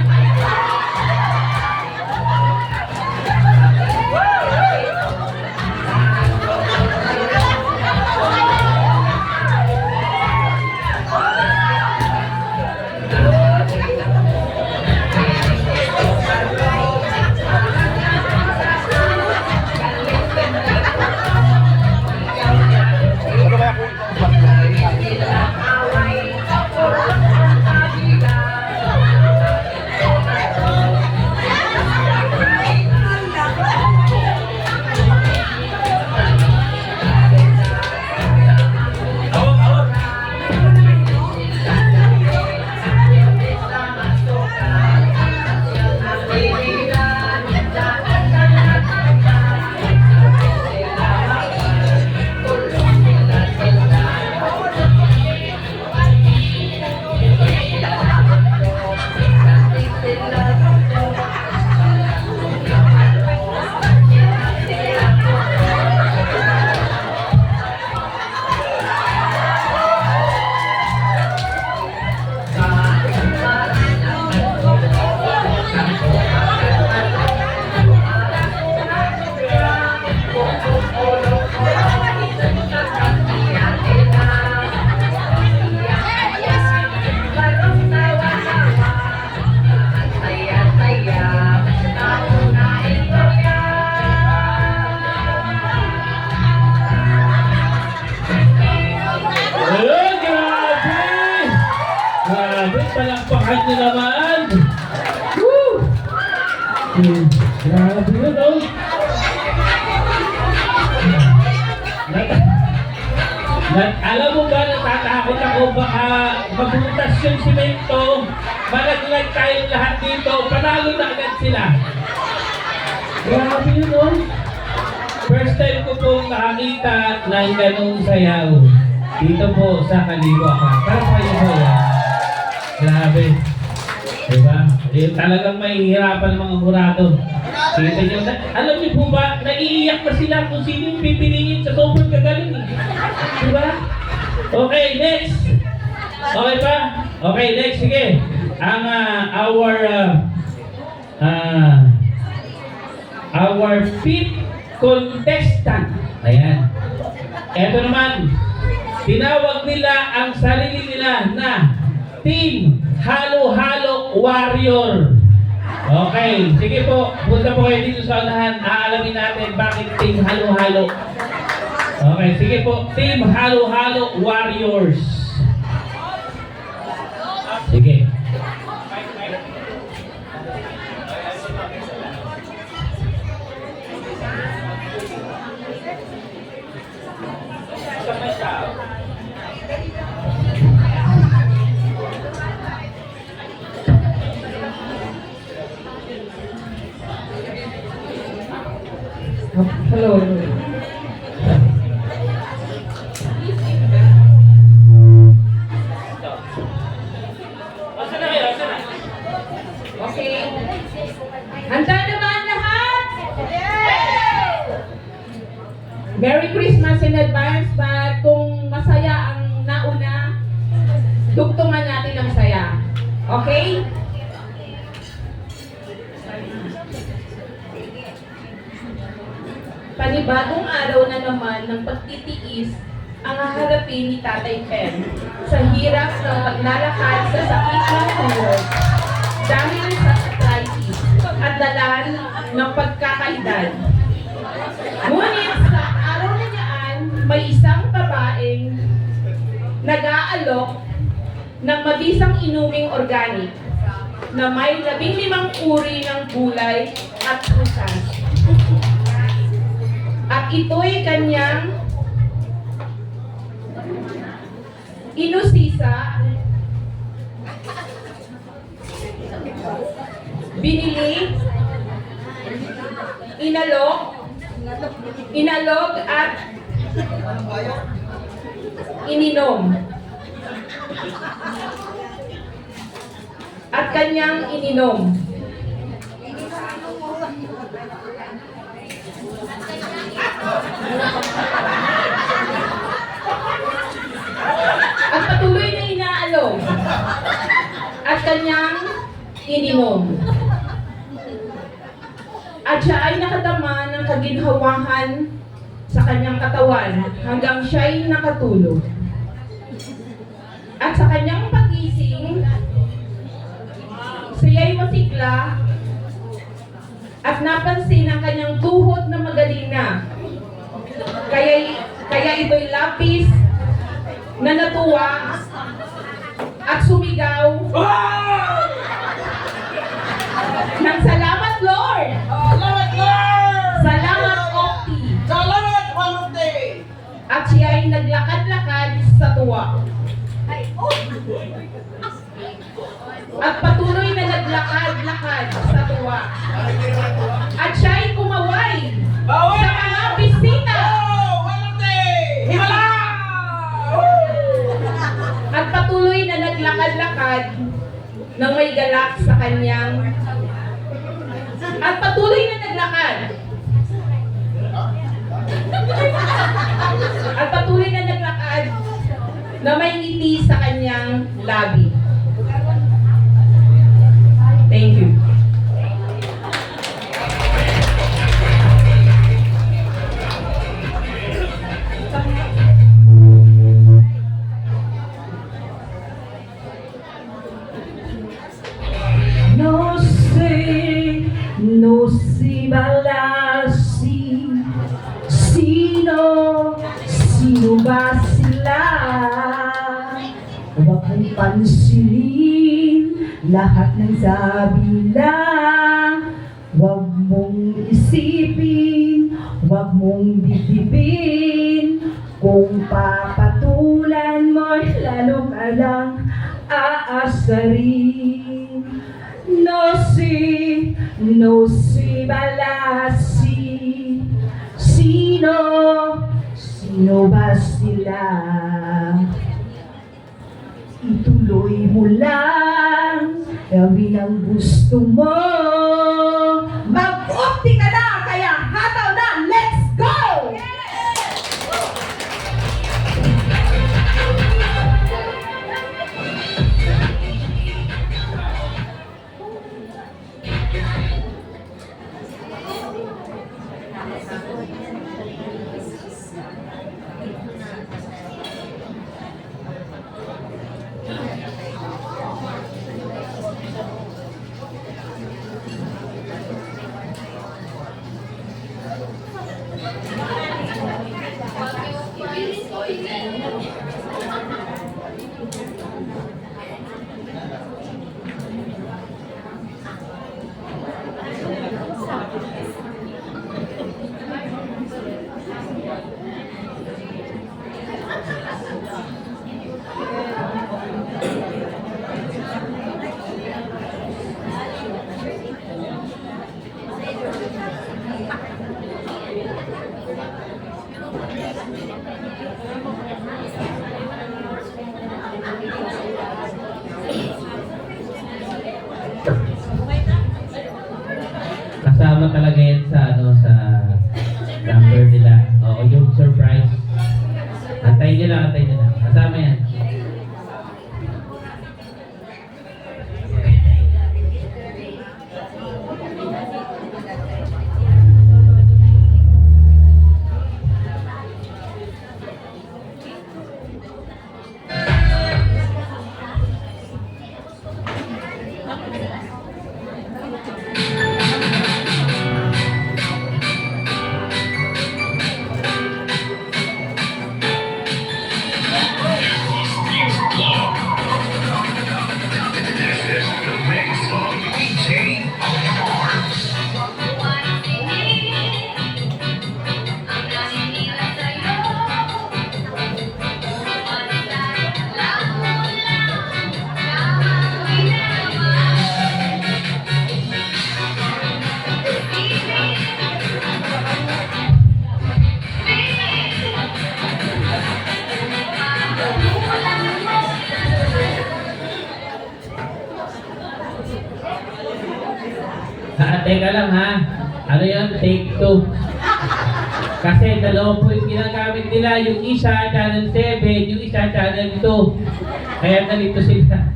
Palakpakan nyo naman. Woo! Grabe yun, oh. Alam mo ba, natatakot ako baka mabutas yung simento, malaglag tayong lahat dito, panalo na agad sila. Grabe yun, oh. First time ko pong nakakita ng ganung sayaw dito po sa Kaliwa. Para pa yun po yan. Grabe. Diba? Talagang mahihirapan ng mga murado. Kita nyo, alam niyo po ba na naiiyak pa sila kung sino yung pipiliin sa sobrang gagaling eh. Diba? Okay, next. Okay pa? Okay, next. Sige. Ang our fifth contestant. Ayan. Eto naman. Tinawag nila ang sarili nila na Team Halo-Halo Warrior. Okay, sige po. Punta po kayo dito sa unahan. Aalamin natin bakit Team Halo-Halo. Okay, sige po. Team Halo-Halo Warriors. Sige. Hello. Asa na kayo? Asa na? Okay. Handa na ba ang lahat? Merry Christmas in advance, but kung masaya ang nauna, dugtungan natin ang saya. Okay? Panibagong araw na naman ng pagtitiis ang haharapin ni Tatay Pen sa hirap ng paglalakad sa sakit ng tuhod dahil sa arthritis at dalan ng pagkakaedad. Ngunit sa araw na yaan, may isang babaeng nag-aalok ng mabisang inuming organic na may 15 uri ng gulay at prutas. At ito'y kanyang inusisa, binili, inalog at ininom. At kanyang ininom. At patuloy na inaalog at kanyang ininom. At siya ay nakadama ng kaginhawahan sa kanyang katawan hanggang siya'y nakatulog. At sa kanyang pagising, siya'y masigla at napansin ang kanyang tuhod na magaling na. Kaya ito'y lapis na natuwa at sumigaw ng salamat, Lord! Salamat, Lord! Salamat, Opti! Salamat, Paluti! At siya ay naglakad-lakad sa tuwa. At patuloy na naglakad-lakad sa tuwa. At siya ay kumaway sa mga bisita. Himala! At patuloy na naglakad-lakad nang may galak sa kanyang. At patuloy na naglakad. At patuloy na naglakad na may ngiti sa kanyang labi. Thank you. No si balasi, sino ba sila? Huwag mong pansinin lahat ng sabi lang. Huwag mong isipin, huwag mong didibin. Kung papatulan mo, lalo ka lang aasarin. No si balasi, sino ba sila? Ituloy mo lang, gawin ang gusto mo. Mag-opti ka na, kaya hataw na, Kasama talaga yan sa ano sa number nila. Oo, yung surprise. Antayin nyo lang, antayin nyo lang. Kasama yan. Teka lang ha. Ano yan? Take 2. Kasi dalawa po yung ginagamit nila. Yung isa, channel 7. Yung isa, channel 2. Kaya ganito sila.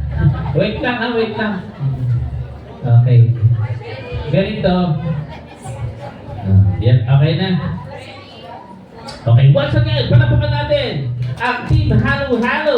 Wait lang ha, wait lang. Okay. Ganito. Yan, okay na. Okay, once again, palapakan natin ang Team Halo Halo.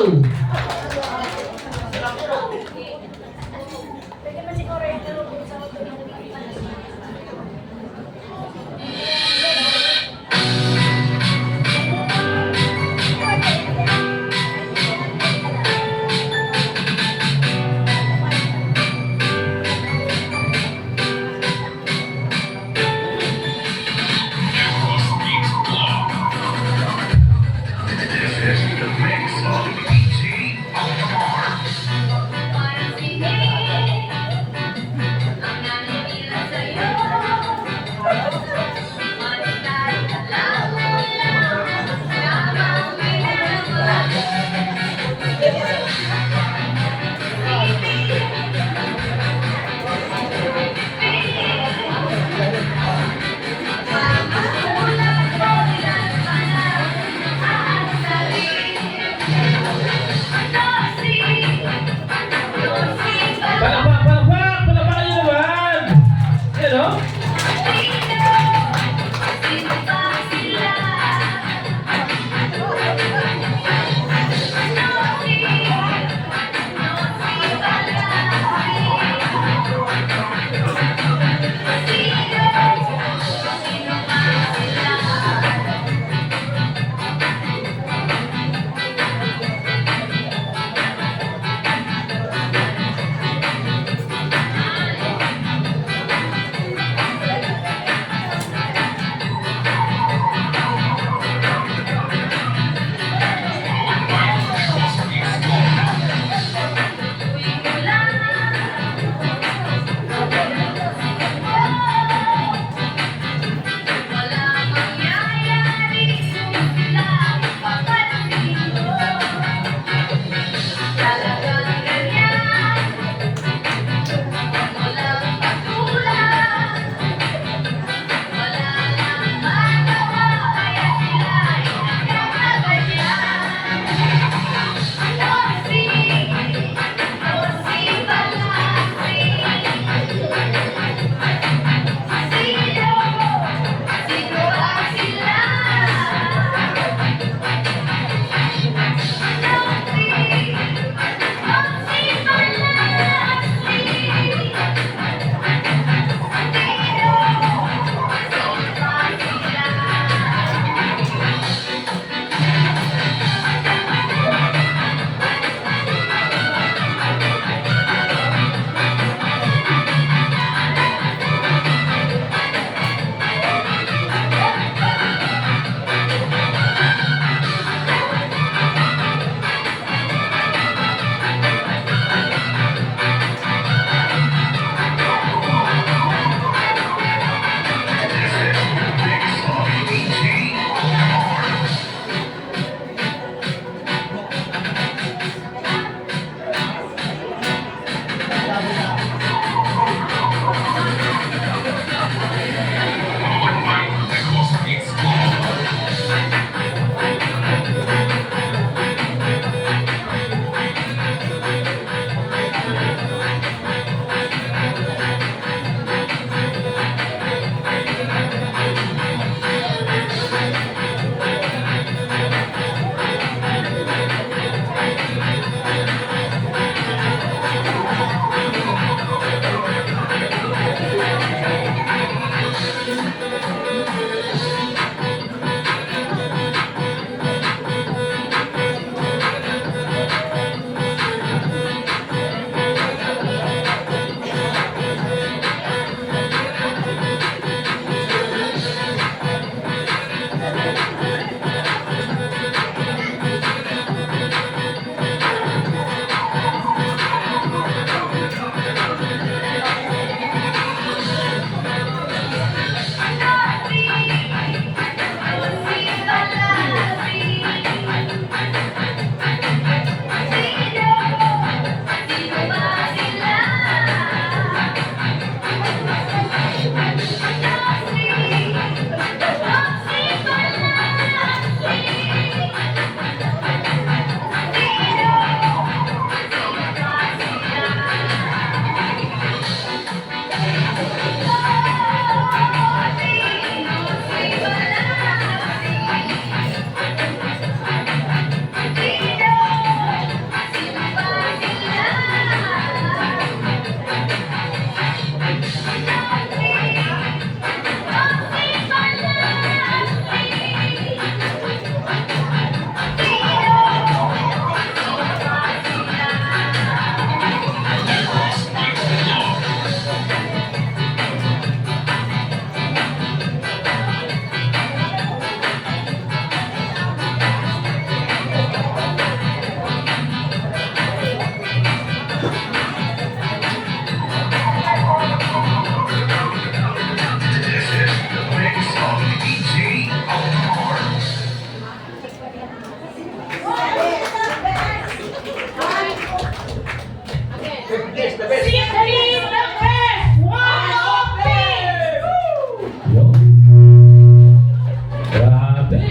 Grabe.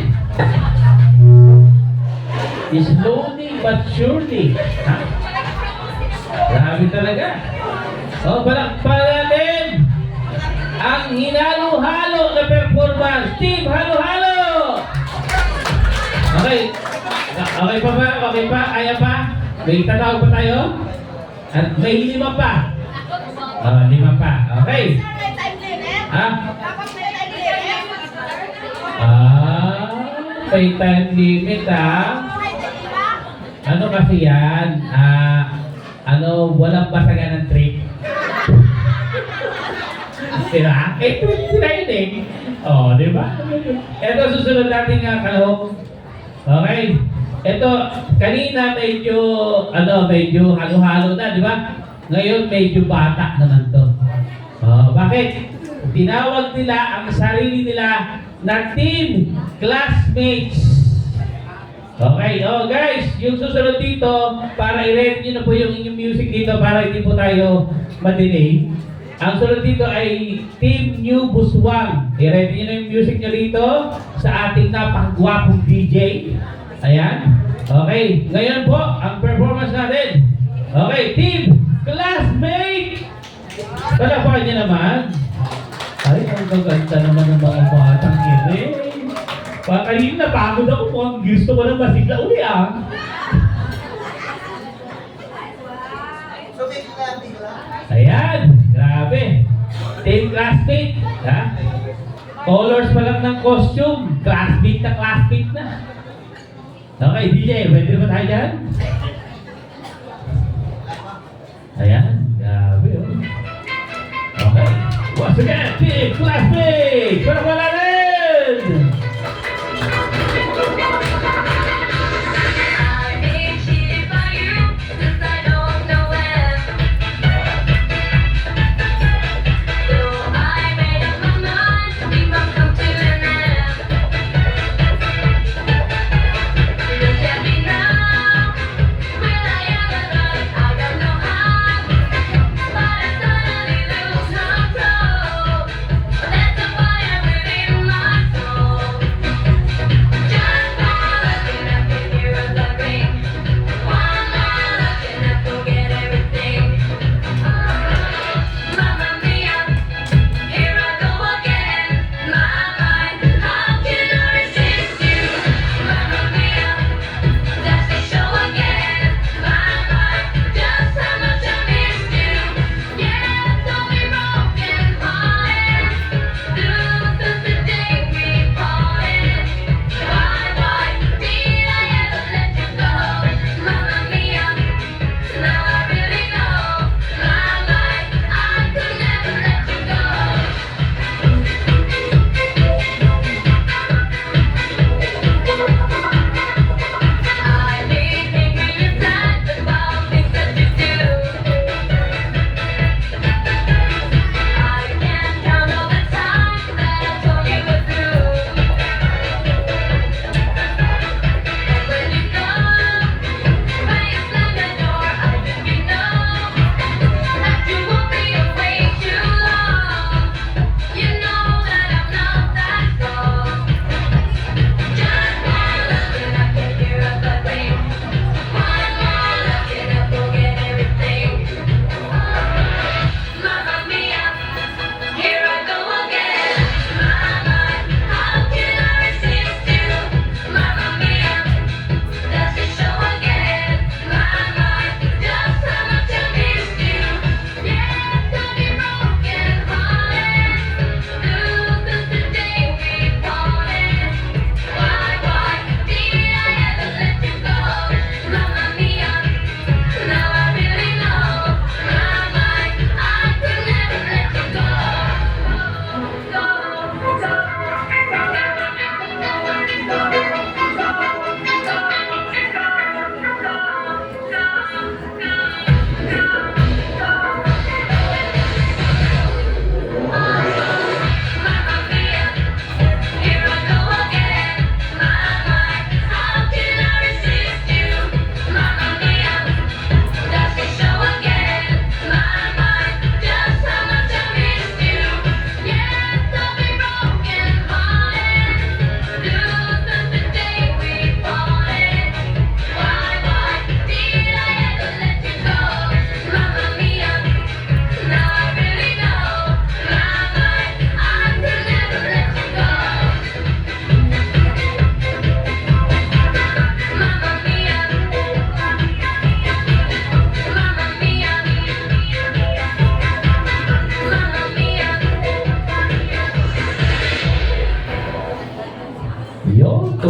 Slowly but surely. Ha? Grabe talaga. O, palakpakan natin ang hinalo-halo na performance. Team Halo-Halo! Okay. Okay pa ba? Okay pa? Kaya pa? May tatawag pa tayo? At may 5 pa. 5 pa. Okay. Ha? May time limit ha. Ano kasi yan? Walang basagan ng trick. Diba? Sila yun eh. O, diba? Ito susunod natin nga kalahok. Okay. Ito, kanina medyo halo-halo na, di ba? Ngayon medyo bata naman to. Bakit? Tinawag nila ang sarili nila na team classmates. Okay, guys, yung susunod dito, para i-ready nyo na po yung inyong music dito para hindi po tayo ma-delay. Ang sunod dito ay Team New Buswang. I-ready nyo na yung music nyo dito sa ating napakagwapong DJ. Ayan. Okay, ngayon po, ang performance natin. Okay, Team Classmate! Palapakan nyo naman. Ay, ang gaganda naman ng mga batang ini. Kanina napagod ako mukhang gusto ko ng masigla uli Ayan, grabe. Team Classmate. Ha? Colors pa lang ng costume. Classmate na. Okay, DJ, pwede ba tayo dyan? Ayan, grabe Okay. Once again, Team Classmate! Para wala rin!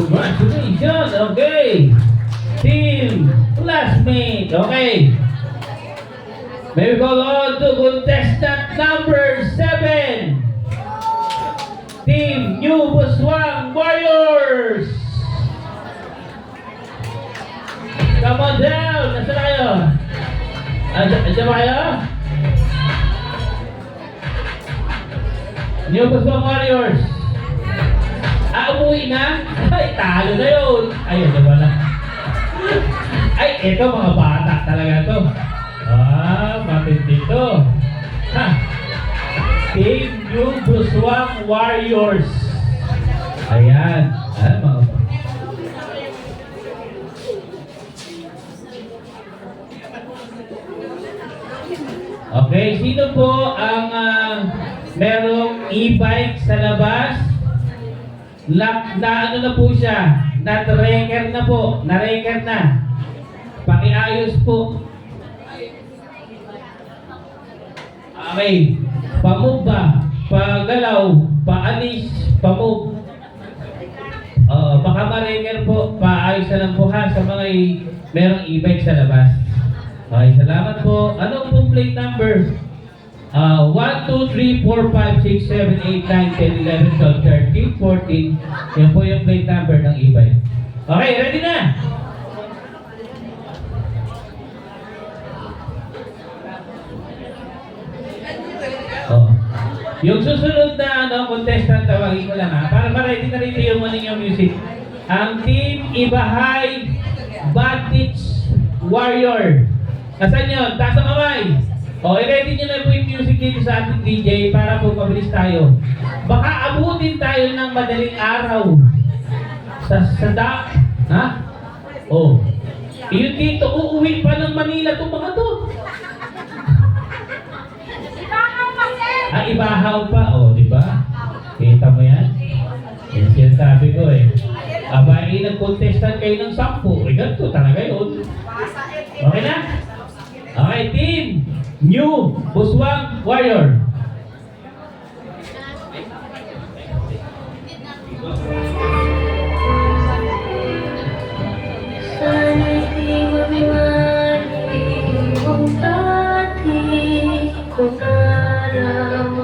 Congratulations! Okay! Team classmate! Okay! May we go on to contestant number 7! Team New Buswang Warriors! Come on down! Nasaan na kayo? Andiyan ba kayo? New Buswang Warriors! Umuwi na? Ay, talo na yun! Ayun, diba na? Ay, eto mga bata talaga to. Matindi to. Ha! Team New Buswang Warriors. Ayan. Mga okay, sino po ang merong e-bike sa labas? Na ano na po siya? Na-reker na po. Na-reker na. Pakiayos po. Okay. Pa-move ba? Pa-galaw? Pa-alis? Pa-move? Baka ma-reker po. Paayos na lang po ha sa mga merong e-bike sa labas. Okay, salamat po. Anong pong plate number? 1, 2, 3, 4, 5, 6, 7, 8, 9, 10, 11, 12, 13, 14. Yan po yung plate number ng e-bike. Okay, ready na? Yung susunod na contestant, tawagin ko lang ha. Para ma-ready na rin yung yung music. Ang Team Ibahay Batich Warrior. Nasaan yun? Taas ang kamay. I-ready nyo na po yung music dito sa ating DJ para po mabilis tayo. Baka abutin tayo ng madaling araw. Ha? Yun dito, uuwi pa ng Manila itong mga to. Ibahaw pa. Di ba? Kita mo yan? Yan sinasabi ko eh. Nag-contestant kayo ng 10. Ganito talaga yun. Okay na? Okay, team New Buswang Warrior. Sana'y di mamali ang dati kong araw.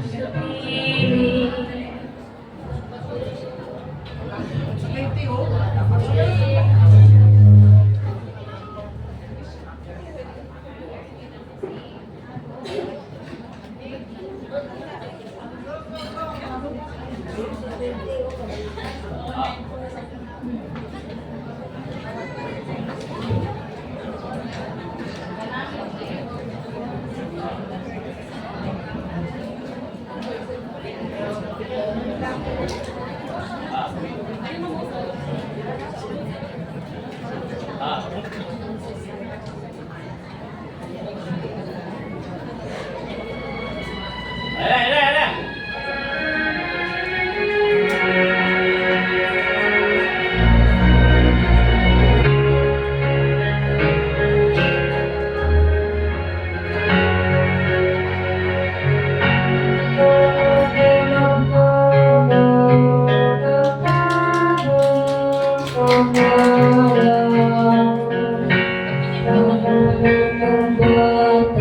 Sa piling Bata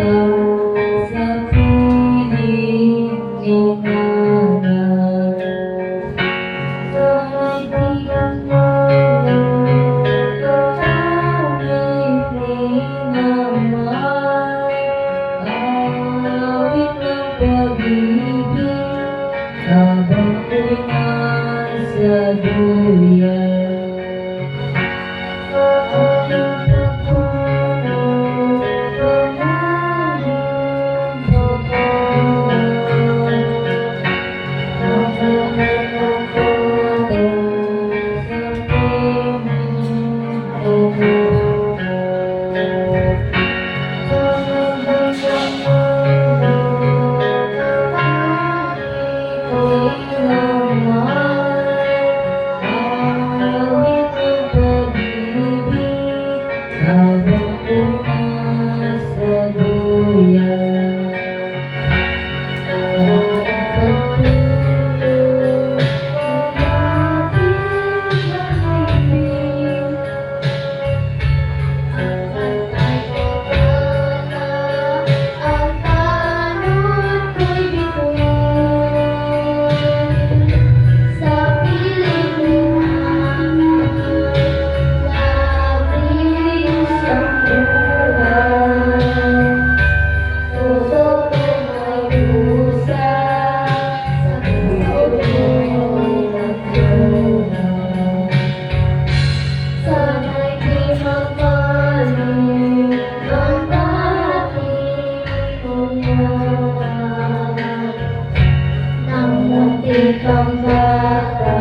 pang bata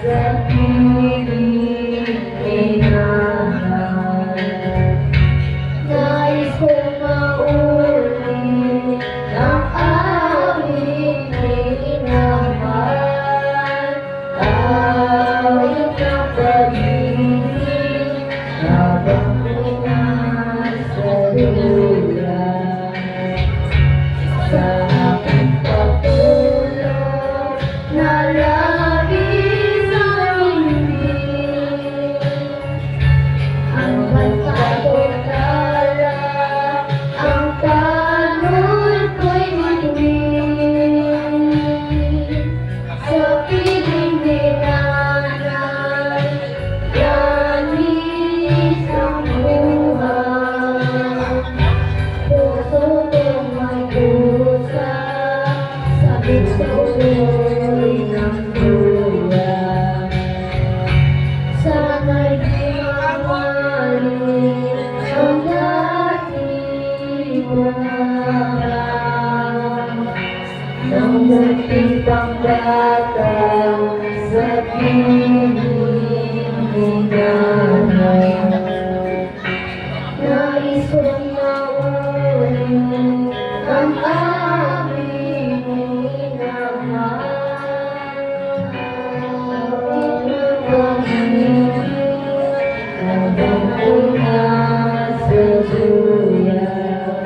sa piling minahal. Nais kong maulit ang aming minamahal. Awit ng pag-ibig habang nasa lulan. Sa aking patulog na labis ang ibig, hanggang pagkakala ang tanod ko'y matuwid. Sa piling dinaanan, yanis ang buhay. Puso kong magdusa sa bituloy ng buwan. Sana'y di mawalin ang dating pangarap ng munting pangbata sa piling minahal. Nais kong maulit ang aming minamahal. Habang nasa duyan,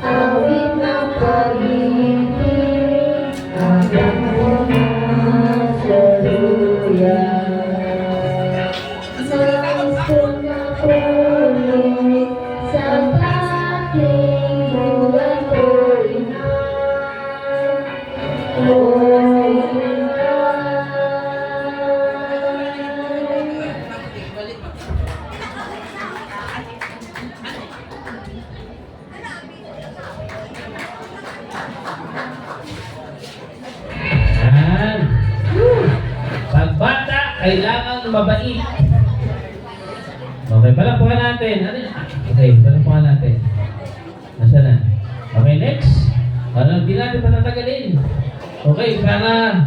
awit ng pag-ibig habang nasa duyan. Nais kong makulit sa dating buhay ko'y na. Yan. Pagbata, kailangan mabait. Okay, palapukan natin. Ano yun? Okay, palapukan natin. Nasaan na? Okay, next. Hindi natin patatagalin. Okay, sana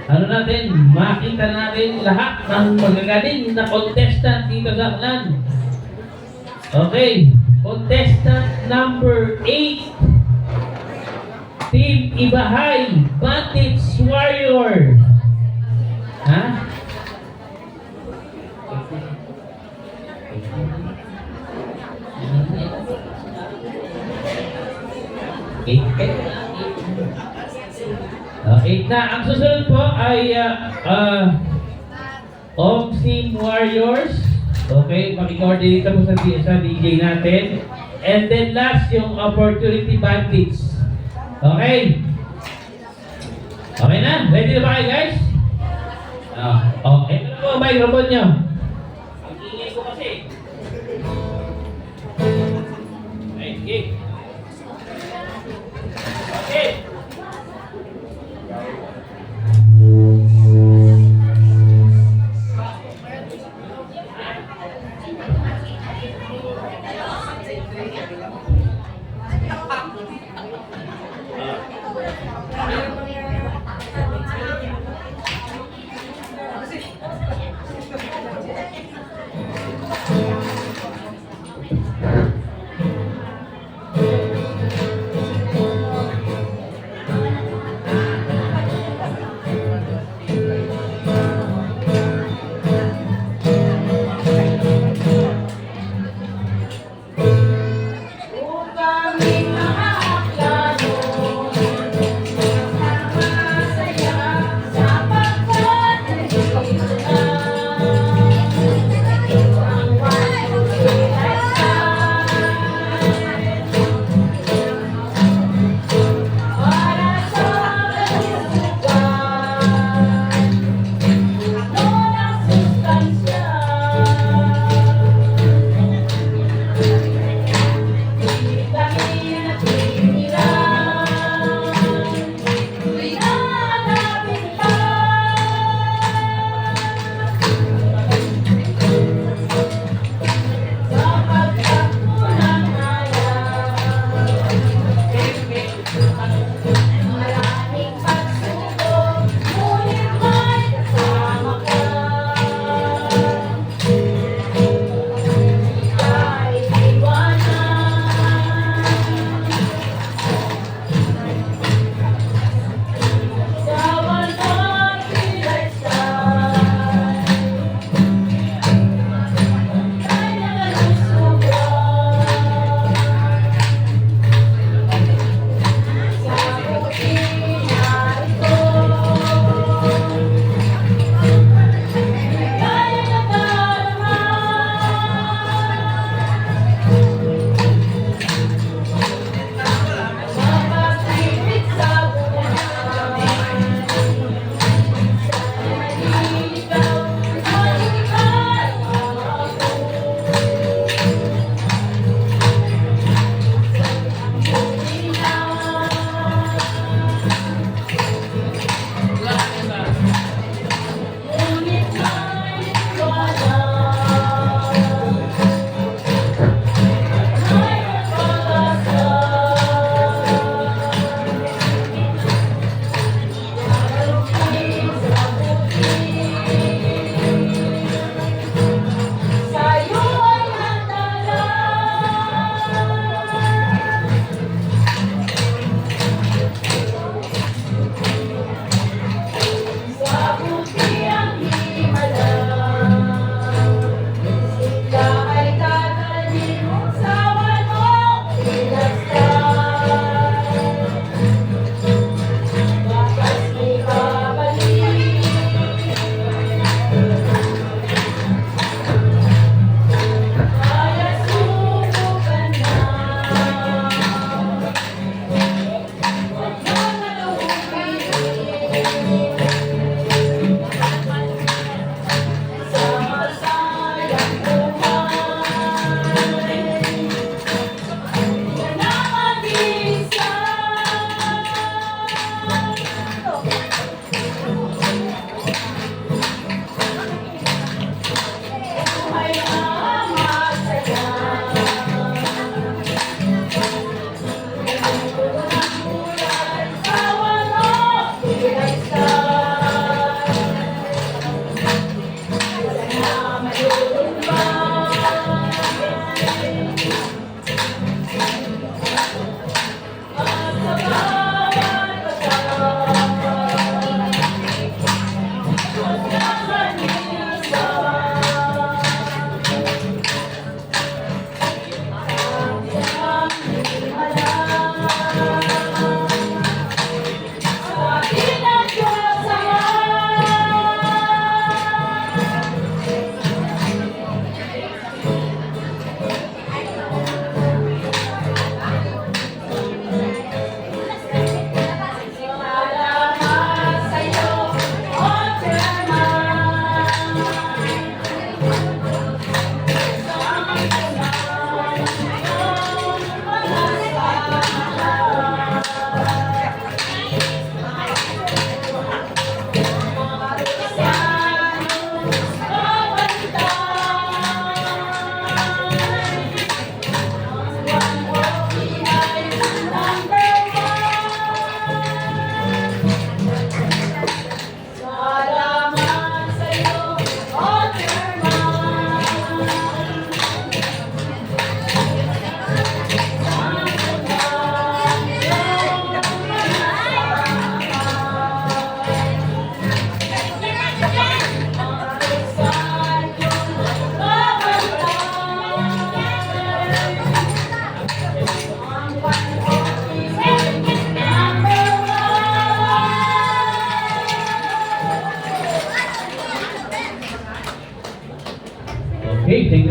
natin, makita natin lahat ng magagaling na contestant dito sa Aklan. Okay, contestant number 8. Team Ibahay, Bandits Warrior. Ha? Eight na. Ang susunod po ay Om Team Warriors. Okay, makikoordinate po sa DJ natin. And then last, yung Opportunity Bandits. Okay? Okay na? Ready na ba kayo, guys? Okay na po ang microphone nyo. Ang ingay ko kasi. Okay. Okay.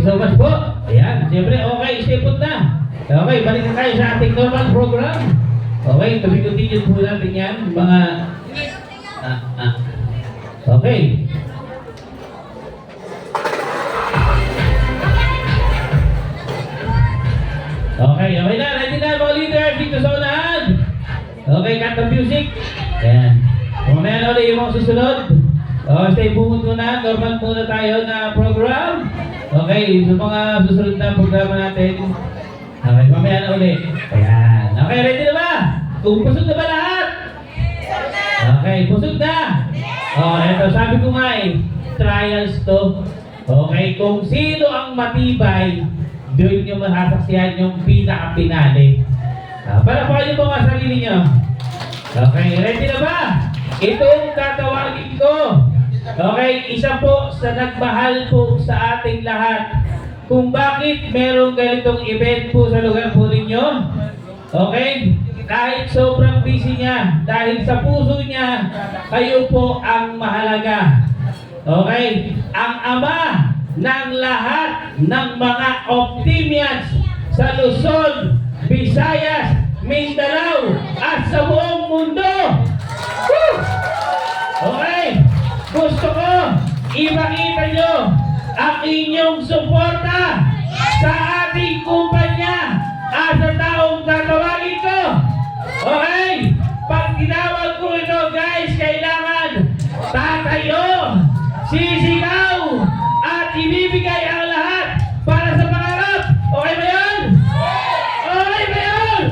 you so much po. Ayan, siyempre, okay, stay put na. Okay, balik na tayo sa ating normal program. Okay, continue po natin yan, mga... Okay. Okay, okay na. Ready na mga leaders dito sa unahan. Okay, cut the music. Ayan. Mamaya na ulit yung mga susunod. Okay, stay punod muna. Normal muna tayo na program. Okay, sa mga susunod na programa natin. Okay, mamaya na ulit. Ayan. Okay, ready na ba? Kung pusod na ba lahat? Okay, pusod na. Oh, eto, sabi ko nga trials to. Okay, kung sino ang matibay, doon nyo masasaksihan yung pinaka-pinali. Palapakan nyo mga sarili nyo. Okay, ready na ba? Itong tatawagin ko. Okay, isa po sa nagmahal po sa ating lahat. Kung bakit merong ganitong event po sa lugar po ninyo. Okay, kahit sobrang busy niya, dahil sa puso niya, kayo po ang mahalaga. Okay, ang ama ng lahat ng mga Optimians sa Luzon, Visayas, Mindanao at sa buong mundo. Woo! Okay, gusto ko ipakita nyo ang inyong suporta sa ating kumpanya at sa taong tatawagin ko. Okay, pag tinawag ko ito guys, kailangan tatayo, sisigaw, at ibibigay ang lahat para sa pangarap. Okay ba yun? Okay ba yun?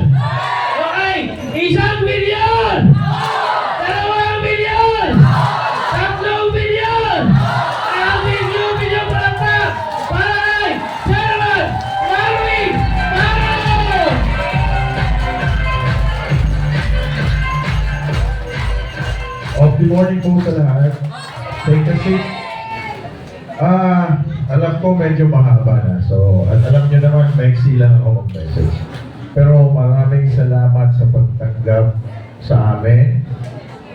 Okay, 1 milyon! 2 milyon! 3 milyon! 1 milyon para pa! Para kay Chairman Marvin Barro! Good morning po sa lahat. Take a seat. Alam ko medyo mahaba na. So, at alam nyo naman, maiksi lang ako mag-message. Pero maraming salamat sa pagtanggap sa amin.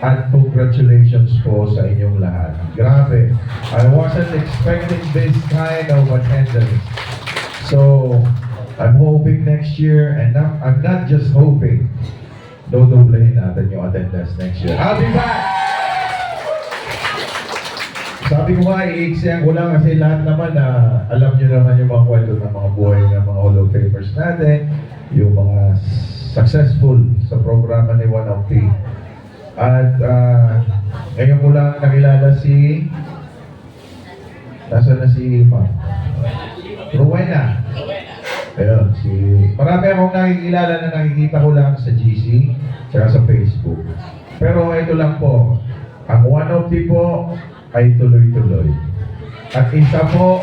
At congratulations po sa inyong lahat. Grabe. I wasn't expecting this kind of attendance. So, I'm hoping next year, and I'm not just hoping, dodoblehin natin yung attendance next year. I'll be back! Sabi ko nga, i-exam ko lang kasi lahat naman na alam nyo naman yung mga kwento ng mga buhay ng mga Hall of Famers natin, yung mga successful sa programa ni One of P. At ngayon ko lang nakilala si... Nasaan na si Ma'am? Rowena. Ayun, marami akong nakikilala na nakikita ko lang sa GC tsaka sa Facebook. Pero ito lang po, ang One of P po ay tuloy-tuloy. At isa po,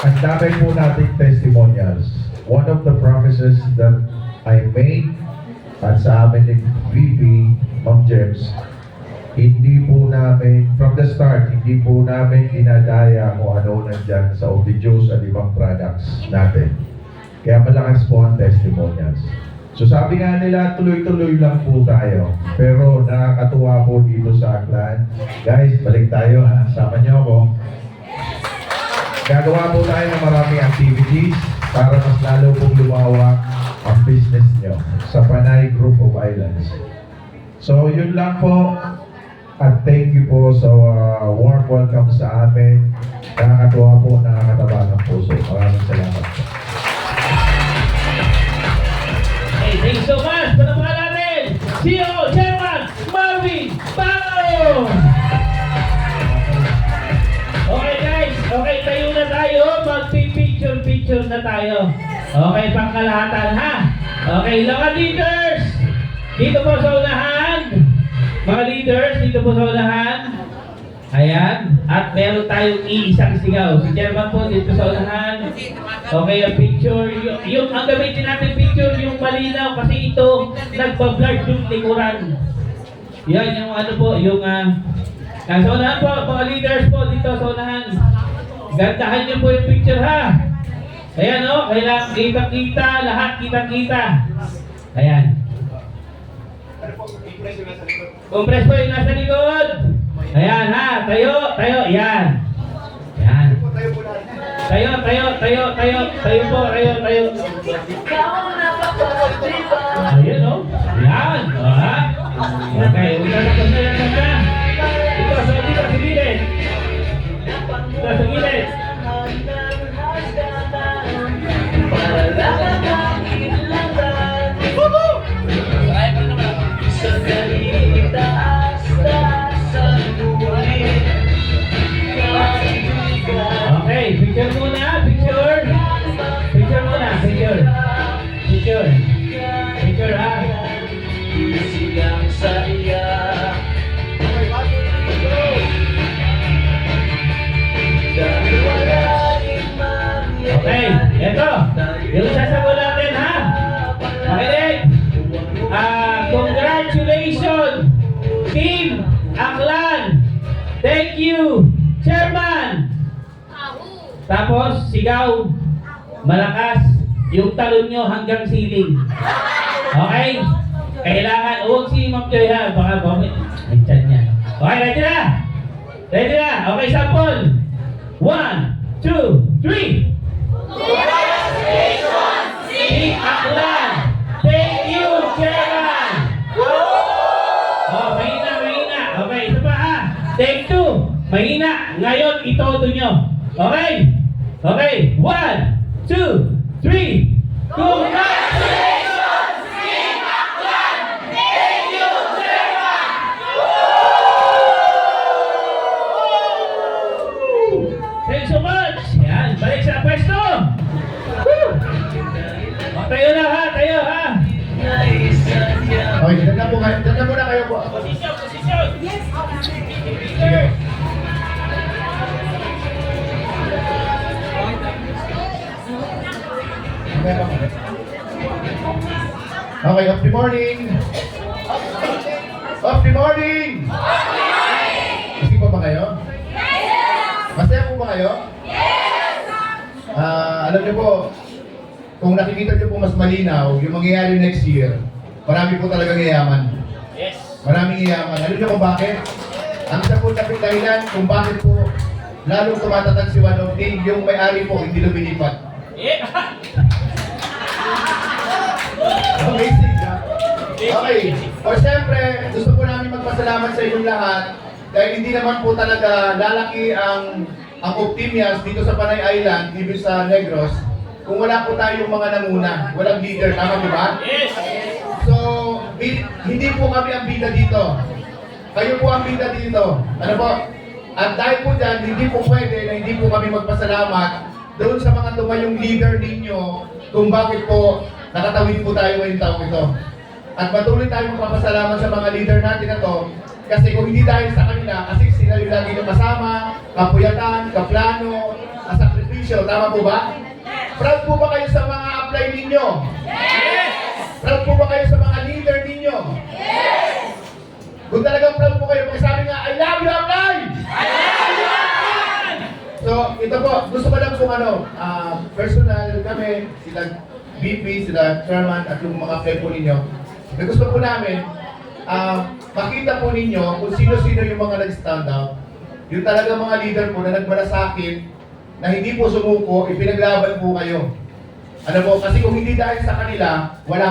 ang dami po nating testimonials. One of the promises that I made at sa amin ni VP, Ma'am James, hindi po namin, from the start, hindi po namin dinadaya kung ano nandyan sa Opti-Juice at ibang products natin. Kaya malakas po ang testimonials. So sabi nga nila, tuloy-tuloy lang po tayo. Pero nakakatuwa po dito sa Aklan. Guys, balik tayo ha. Sama niyo ako. Gagawa po tayo ng maraming activities para mas lalo pong lumawak ang business niyo sa Panay Group of Islands. So yun lang po. At thank you po sa warm welcome sa amin. Nakakatuwa po, nakakataba ng puso. Maraming salamat po. Hey, thank you so much. Panamukan natin, CEO, Chairman, Marvin Barro! Okay guys, okay, tayo na tayo. Mag-picture na tayo. Okay, pangkalahatan ha. Okay, mga leaders, dito po sa unahan. Mga leaders, dito po sa unahan. Ayan, at meron tayong iisang sigaw. Si Chairman po dito sa unahan. Okay, ang picture, yung ang gamitin natin picture, yung malinaw kasi ito, nagpa-blur yung likuran. Yan, yung ano po, yung sa unahan po, mga leaders po dito sa unahan. Gandahan niyo po yung picture ha. Ayan o, kailangan kita-kita, lahat kita-kita. Ayan. Compress po yung nasa likod. Ayan ha, tayo, yan. Yan. Tayo po, tayo. Ayan o. Yan. Ha? Okay, tapos na yan na. Ito, sa gilid. Ito, sa gilid. Okay, picture muna, picture. Picture muna, picture. Picture ha. Okay, eto. Yung sasagot natin ha. Makinig. Congratulations, Team Aklan. Thank you, Chairman. Tapos, sigaw, malakas, yung talon nyo hanggang ceiling. Okay? Kailangan, huwag si Ma'am Joy ha, baka vomit. Ay, chan niya. Okay, ready na? Ready na? Okay, sample. 1, 2, 3. Congratulations, Team Aklan. Thank you, Chairman. Oh, mahina. Okay, isa pa ha. Take 2. Mahina. Ngayon, itodo nyo. Okay? Okay. 1, 2, 3. Congratulations, Team Aklan! Thank you, Chairman! Thanks so much! Yan, balik sa pwesto! Woo! O, tayo na ha, tayo ha! Okay, dala muna kayo po. Posisyon! Sige. Okay, of the morning! Of the morning! Masaya pa ba kayo? Masaya po ba kayo? Alam niyo po, kung nakikita niyo po mas malinaw, yung mangyayari next year, marami po talagang yayaman. Yes! Maraming yayaman. Alam niyo kung bakit? Ang isa po na dahilan kung bakit po lalong tumatatag si One of the, yung may-ari po hindi lumilipat. Amazing, ha? Okay. O siyempre, gusto po namin magpasalamat sa inyong lahat dahil hindi naman po talaga lalaki ang Optimias dito sa Panay Island, dito sa Negros, kung wala po tayong mga nanguna, walang leader, tama di ba? Yes! So, hindi po kami ang bida dito. Kayo po ang bida dito. Ano po? At dahil po dyan, hindi po pwede na hindi po kami magpasalamat doon sa mga tumayong leader ninyo kung bakit po nakatawid po tayo ngayong taong ito. At patuloy tayo magpapasalamat sa mga leader natin na to kasi kung hindi dahil sa kanila, kasi sila yung lagi nyo kasama, kapuyatan, kaplano, kasakripisyo, tama po ba? Proud po ba kayo sa mga apply ninyo? Yes! Proud po ba kayo sa mga leader ninyo? Yes! Kung talagang proud po kayo, magsabi nga, I love you, apply! I love you, apply! So, ito po, gusto ko lang kung personal kami, sila VP, sila chairman, at yung mga friend po ninyo. Gusto po namin, makita po ninyo kung sino-sino yung mga nag-stand out. Yung talaga mga leader po na nagmalasakit, na hindi po sumuko, ipinaglaban po kayo. Ano po, kasi kung hindi dahil sa kanila, wala